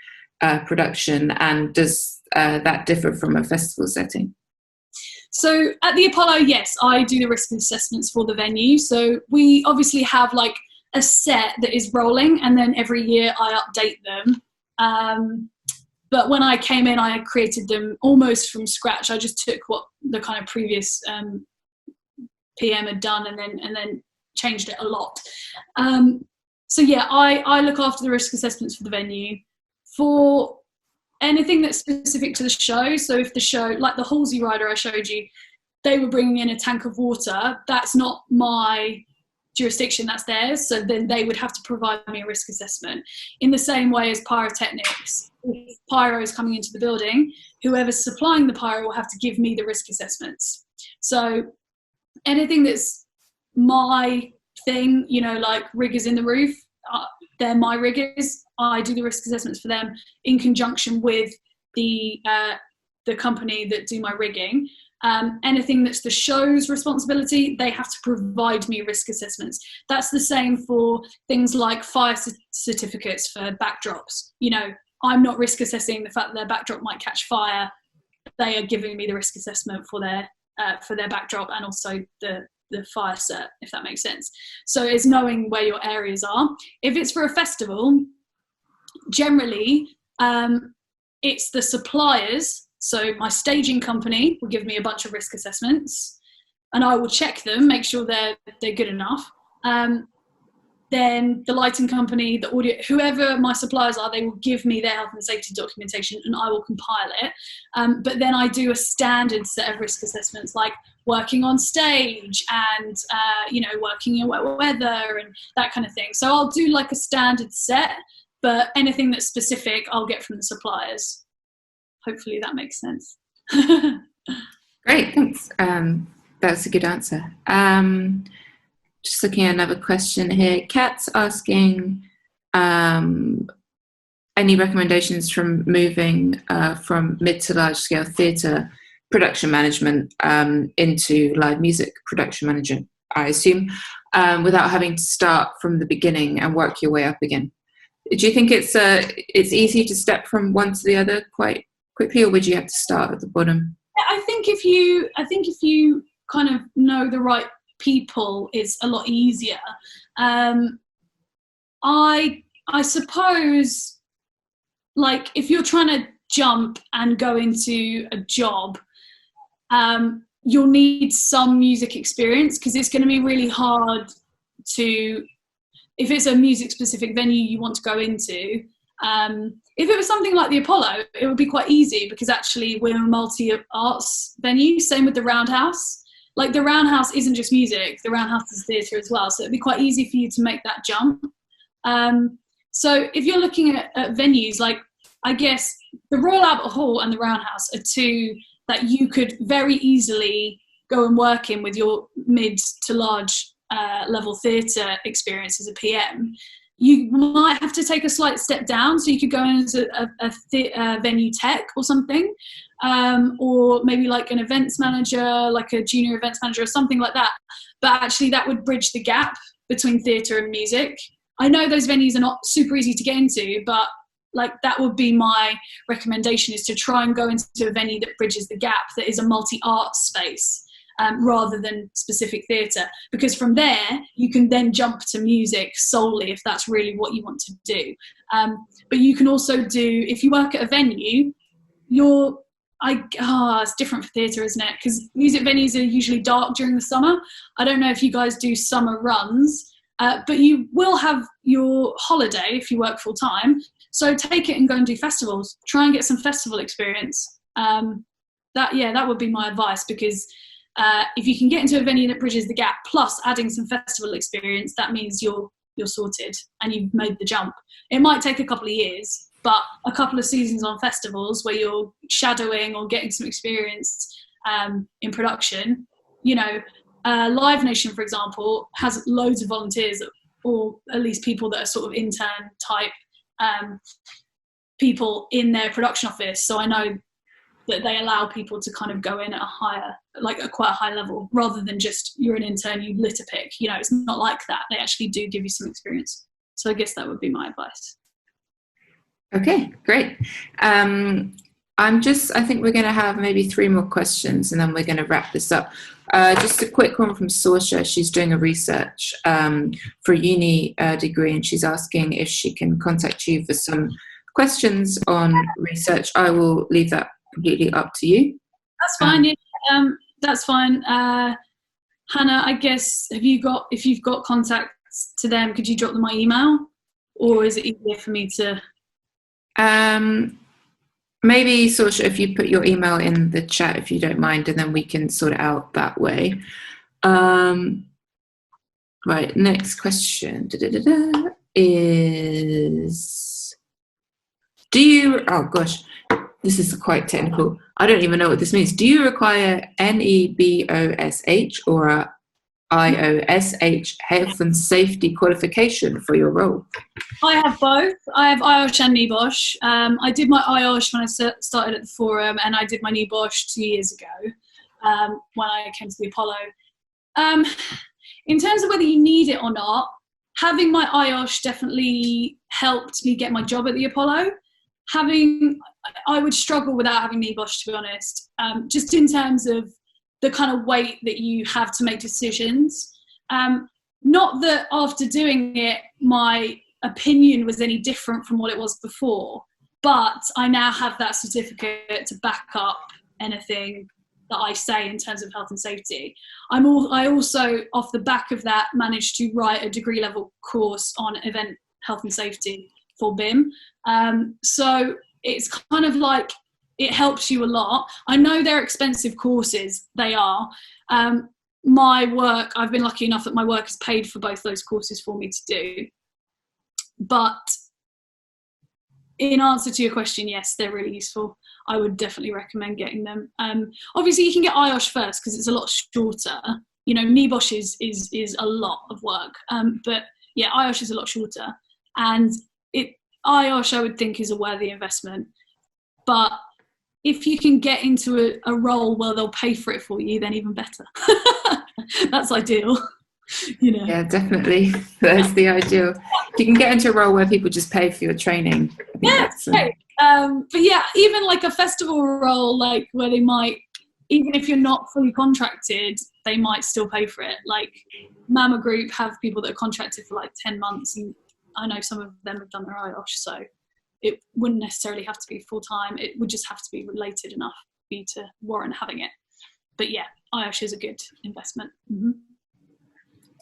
production, and does that differ from a festival setting? So at the Apollo, yes, I do the risk assessments for the venue. So we obviously have a set that is rolling, and then every year I update them. But when I came in, I created them almost from scratch. I just took what the kind of previous PM had done and then changed it a lot. I look after the risk assessments for the venue. For anything that's specific to the show, so if the show, like the Halsey rider I showed you, they were bringing in a tank of water, that's not my jurisdiction, that's theirs, so then they would have to provide me a risk assessment. In the same way as pyrotechnics, if pyro is coming into the building, whoever's supplying the pyro will have to give me the risk assessments. So anything that's my thing, like riggers in the roof, they're my riggers. I do the risk assessments for them in conjunction with the company that do my rigging. Anything that's the show's responsibility, they have to provide me risk assessments. That's the same for things like fire certificates for backdrops. I'm not risk assessing the fact that their backdrop might catch fire. They are giving me the risk assessment for their backdrop and also the fire cert, if that makes sense. So it's knowing where your areas are. If it's for a festival, generally it's the suppliers. So my staging company will give me a bunch of risk assessments, and I will check them, make sure they're good enough. Then the lighting company, the audio, whoever my suppliers are, they will give me their health and safety documentation and I will compile it. But then I do a standard set of risk assessments, like working on stage and, working in wet weather and that kind of thing. So I'll do like a standard set, but anything that's specific, I'll get from the suppliers. Hopefully that makes sense. Great, thanks. That's a good answer. Just looking at another question here. Kat's asking any recommendations from moving from mid to large scale theatre production management into live music production management, I assume, without having to start from the beginning and work your way up again. Do you think it's easy to step from one to the other quite quickly, or would you have to start at the bottom? I think if you kind of know the right people, it's a lot easier. I suppose, like, if you're trying to jump and go into a job, you'll need some music experience, because it's going to be really hard to, if it's a music specific venue you want to go into. If it was something like the Apollo, it would be quite easy, because actually we're a multi-arts venue. Same with the Roundhouse. Like, the Roundhouse isn't just music, the Roundhouse is theatre as well, so it'd be quite easy for you to make that jump. So if you're looking at venues, like, I guess the Royal Albert Hall and the Roundhouse are two that you could very easily go and work in with your mid to large level theatre experience as a PM. You might have to take a slight step down, so you could go in as a venue tech or something, or maybe like an events manager, like a junior events manager or something like that. But actually that would bridge the gap between theatre and music. I know those venues are not super easy to get into, but like, that would be my recommendation, is to try and go into a venue that bridges the gap, that is a multi-art space. Rather than specific theatre, because from there you can then jump to music solely if that's really what you want to do. But you can also do, if you work at a venue, it's different for theatre, isn't it? Because music venues are usually dark during the summer. I don't know if you guys do summer runs, but you will have your holiday if you work full time. So take it and go and do festivals. Try and get some festival experience. That would be my advice, because if you can get into a venue that bridges the gap plus adding some festival experience, that means you're sorted and you've made the jump. It might take a couple of years, but a couple of seasons on festivals where you're shadowing or getting some experience in production. Live Nation, for example, has loads of volunteers, or at least people that are sort of intern type people in their production office. So I know that they allow people to kind of go in at quite a high level, rather than just you're an intern, you litter pick. It's not like that. They actually do give you some experience. So I guess that would be my advice. Okay, great. I think we're going to have maybe 3 more questions and then we're going to wrap this up. Just a quick one from Saoirse. She's doing a research for a uni degree, and she's asking if she can contact you for some questions on research. I will leave that completely up to you. That's fine. That's fine. Hannah, I guess, if you've got contacts to them, could you drop them my email, or is it easier for me to? Maybe, Saoirse, if you put your email in the chat, if you don't mind, and then we can sort it out that way. Right, next question is, oh gosh, this is quite technical. I don't even know what this means. Do you require NEBOSH or a IOSH health and safety qualification for your role? I have both. I have IOSH and NEBOSH. I did my IOSH when I started at the Forum, and I did my NEBOSH 2 years ago when I came to the Apollo. In terms of whether you need it or not, having my IOSH definitely helped me get my job at the Apollo. I would struggle without having NEBOSH, to be honest, just in terms of the kind of weight that you have to make decisions. Not that after doing it, my opinion was any different from what it was before, but I now have that certificate to back up anything that I say in terms of health and safety. I also, off the back of that, managed to write a degree level course on event health and safety for BIM. So it's kind of like, it helps you a lot. I know they're expensive courses, they are. My work, I've been lucky enough that my work has paid for both those courses for me to do. But in answer to your question, yes, they're really useful. I would definitely recommend getting them. Obviously, you can get IOSH first because it's a lot shorter. You know, NIBOSH is a lot of work, but yeah, IOSH is a lot shorter. And IOSH, I would think, is a worthy investment. But if you can get into a role where they'll pay for it for you, then even better. That's ideal. You know. Yeah, definitely. That's the ideal. If you can get into a role where people just pay for your training. Yeah, that's great. But yeah, even like a festival role, like where they might, even if you're not fully contracted, they might still pay for it. Like Mama Group have people that are contracted for like 10 months, and I know some of them have done their IOSH, so it wouldn't necessarily have to be full time. It would just have to be related enough for you to warrant having it. But yeah, IOSH is a good investment. Mm-hmm.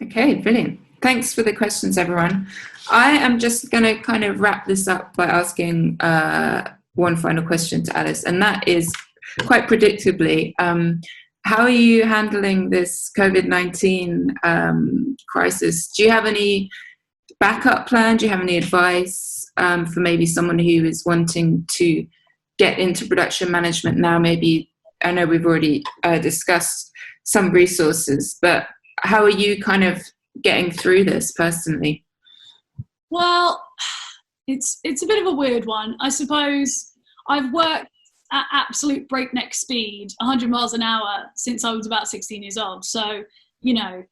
Okay, brilliant. Thanks for the questions, everyone. I am just going to kind of wrap this up by asking one final question to Alice, and that is, quite predictably, how are you handling this COVID-19 crisis? Do you have any backup plan? Do you have any advice for maybe someone who is wanting to get into production management now? Maybe, I know we've already discussed some resources, but how are you kind of getting through this personally? Well, it's a bit of a weird one. I suppose I've worked at absolute breakneck speed, 100 miles an hour, since I was about 16 years old. So, you know,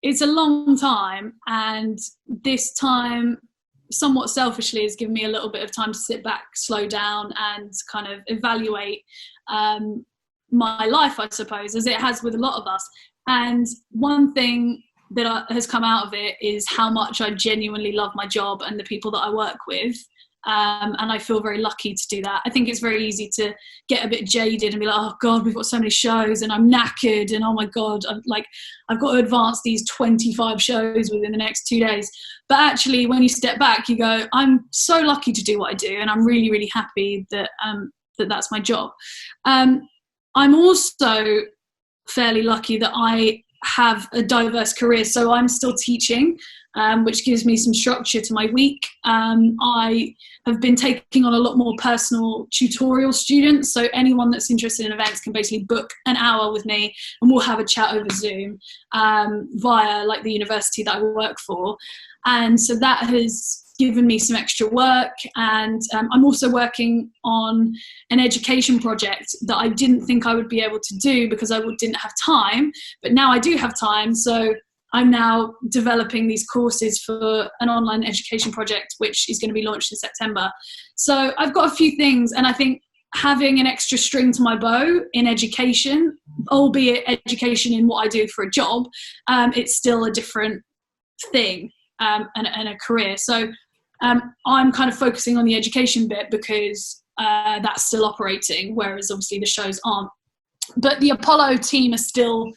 it's a long time, and this time, somewhat selfishly, has given me a little bit of time to sit back, slow down, and kind of evaluate my life, I suppose, as it has with a lot of us. And one thing that has come out of it is how much I genuinely love my job and the people that I work with. And I feel very lucky to do that. I think it's very easy to get a bit jaded and be like, oh God, we've got so many shows and I'm knackered, and oh my God, I've got to advance these 25 shows within the next 2 days. But actually, when you step back, you go, I'm so lucky to do what I do, and I'm really, really happy that that's my job. I'm also fairly lucky that I have a diverse career, so I'm still teaching, which gives me some structure to my week. I have been taking on a lot more personal tutorial students, so anyone that's interested in events can basically book an hour with me and we'll have a chat over Zoom via like the university that I work for. And so that has given me some extra work, and I'm also working on an education project that I didn't think I would be able to do because I didn't have time, but now I do have time. So I'm now developing these courses for an online education project, which is going to be launched in September. So I've got a few things, and I think having an extra string to my bow in education, albeit education in what I do for a job, it's still a different thing and a career. So I'm kind of focusing on the education bit because that's still operating, whereas obviously the shows aren't. But the Apollo team are still,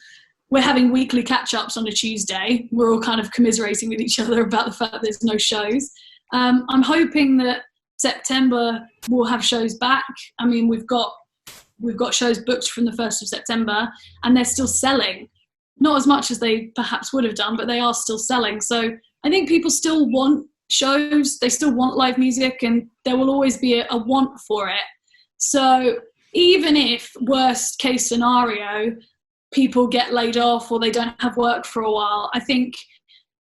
we're having weekly catch-ups on a Tuesday. We're all kind of commiserating with each other about the fact that there's no shows. I'm hoping that September we'll have shows back. I mean, we've got shows booked from the 1st of September, and they're still selling. Not as much as they perhaps would have done, but they are still selling. So I think people still want shows, they still want live music, and there will always be a want for it. So even if, worst case scenario, people get laid off or they don't have work for a while, I think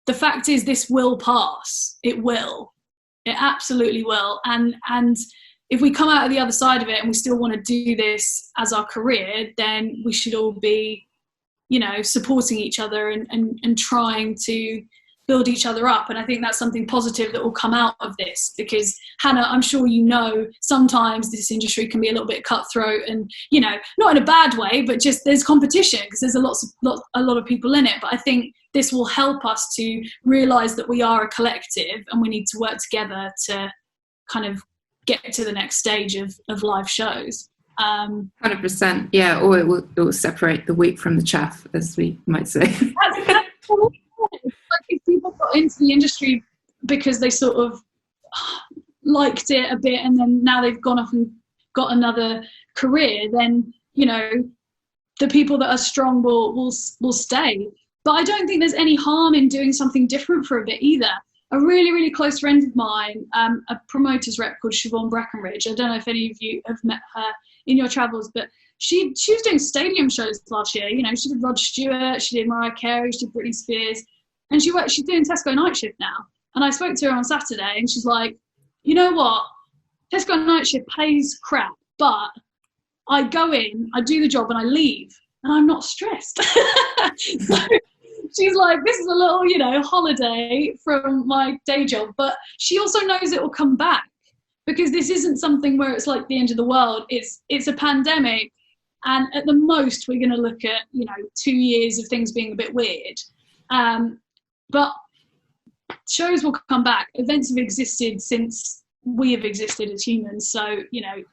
the fact is this will pass. It will. It absolutely will. And if we come out of the other side of it and we still want to do this as our career, then we should all be, you know, supporting each other and trying to build each other up. And I think that's something positive that will come out of this, because Hannah, I'm sure you know, sometimes this industry can be a little bit cutthroat, and, you know, not in a bad way, but just there's competition because there's a lot of people in it. But I think this will help us to realize that we are a collective and we need to work together to kind of get to the next stage of live shows. 100%, yeah, or it will separate the wheat from the chaff, as we might say. That's exactly like if people got into the industry because they sort of liked it a bit, and then now they've gone off and got another career, then the people that are strong will stay. But I don't think there's any harm in doing something different for a bit either. A really, really close friend of mine, a promoters rep called Siobhan Brackenridge. I don't know if any of you have met her in your travels, but she was doing stadium shows last year. She did Rod Stewart, she did Mariah Carey, she did Britney Spears, and she's doing Tesco night shift now. And I spoke to her on Saturday, and she's like, you know what? Tesco night shift pays crap, but I go in, I do the job, and I leave, and I'm not stressed. So she's like, this is a little, holiday from my day job. But she also knows it will come back, because this isn't something where it's like the end of the world. It's a pandemic, and at the most we're going to look at 2 years of things being a bit weird. But shows will come back. Events have existed since we have existed as humans, so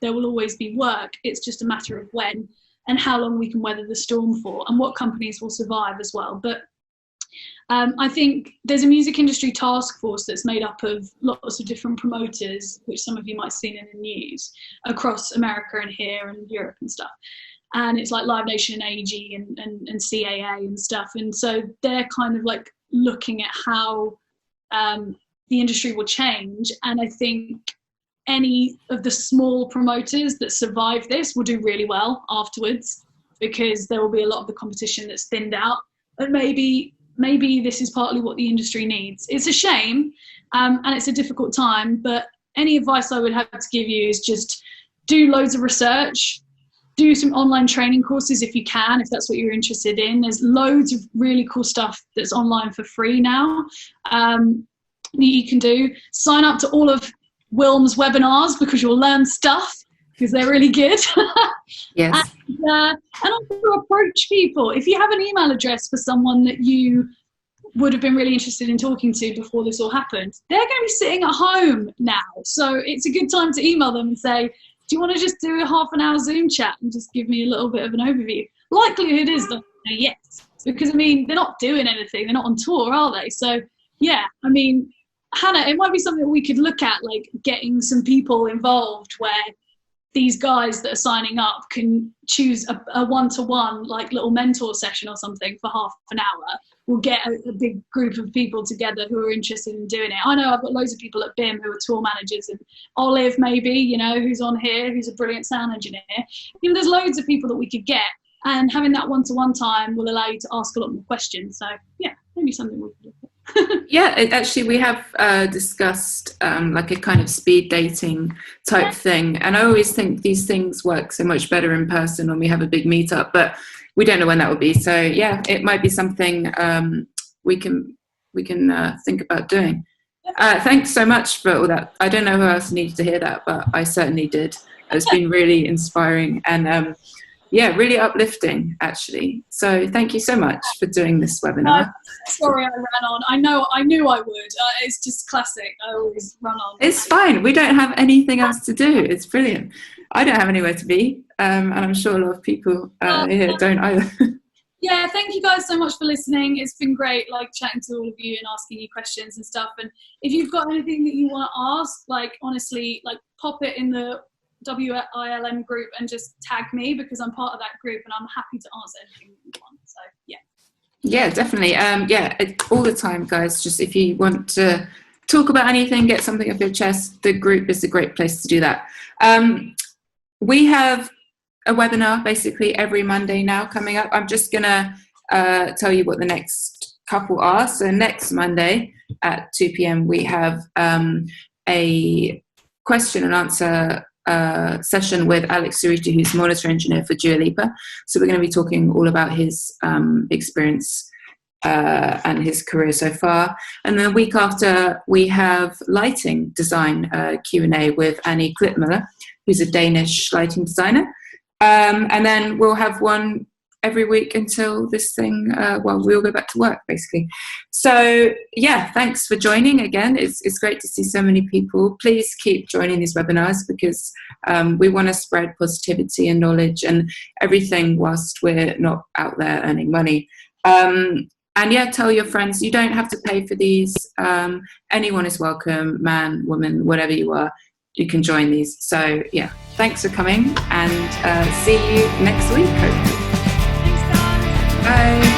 there will always be work. It's just a matter of when and how long we can weather the storm for, and what companies will survive as well. But I think there's a music industry task force that's made up of lots of different promoters, which some of you might have seen in the news, across America and here and Europe and stuff. And it's like Live Nation and AEG and CAA and stuff. And so they're kind of like looking at how the industry will change. And I think any of the small promoters that survive this will do really well afterwards, because there will be a lot of the competition that's thinned out. And maybe this is partly what the industry needs. It's a shame, and it's a difficult time, but any advice I would have to give you is just do loads of research, do some online training courses if you can, if that's what you're interested in. There's loads of really cool stuff that's online for free now that you can do. Sign up to all of WILM's webinars, because you'll learn stuff, because they're really good. Yes. And also approach people. If you have an email address for someone that you would have been really interested in talking to before this all happened, they're going to be sitting at home now. So it's a good time to email them and say, do you want to just do a half an hour Zoom chat and just give me a little bit of an overview? Likelihood is that yes, because they're not doing anything. They're not on tour, are they? So yeah, Hannah, it might be something that we could look at, like getting some people involved where these guys that are signing up can choose a one-to-one, like little mentor session or something for half an hour. We'll get a big group of people together who are interested in doing it. I know I've got loads of people at BIM who are tour managers, and Olive maybe, who's on here, who's a brilliant sound engineer. There's loads of people that we could get, and having that one-to-one time will allow you to ask a lot more questions. So yeah, maybe something we could look at. Yeah, actually we have discussed like a kind of speed dating type thing, and I always think these things work so much better in person when we have a big meetup, but we don't know when that will be. So yeah, it might be something we can think about doing. Thanks so much for all that. I don't know who else needed to hear that, but I certainly did. It's been really inspiring and yeah, really uplifting, actually. So thank you so much for doing this webinar. Sorry I ran on. I knew I would. It's just classic. I always run on. It's fine. We don't have anything else to do. It's brilliant. I don't have anywhere to be, and I'm sure a lot of people here don't either. Yeah, thank you guys so much for listening. It's been great, like chatting to all of you and asking you questions and stuff. And if you've got anything that you want to ask, like honestly, like pop it in the WILM group and just tag me, because I'm part of that group and I'm happy to answer anything that you want. So yeah, definitely. All the time, guys, just if you want to talk about anything, get something off your chest, the group is a great place to do that. We have a webinar basically every Monday now coming up. I'm just gonna tell you what the next couple are. So next Monday at 2 p.m. we have a question and answer session with Alex Cerruti, who's monitor engineer for Dua Lipa. So we're going to be talking all about his experience and his career so far. And then the week after, we have lighting design Q&A with Annie Klitmøller, who's a Danish lighting designer. And then we'll have one every week until this thing, we all go back to work, basically. So, yeah, thanks for joining again. It's great to see so many people. Please keep joining these webinars because we want to spread positivity and knowledge and everything whilst we're not out there earning money. And yeah, tell your friends, you don't have to pay for these. Anyone is welcome, man, woman, whatever you are, you can join these. So, yeah, thanks for coming and see you next week, hopefully. Thanks, guys. Bye.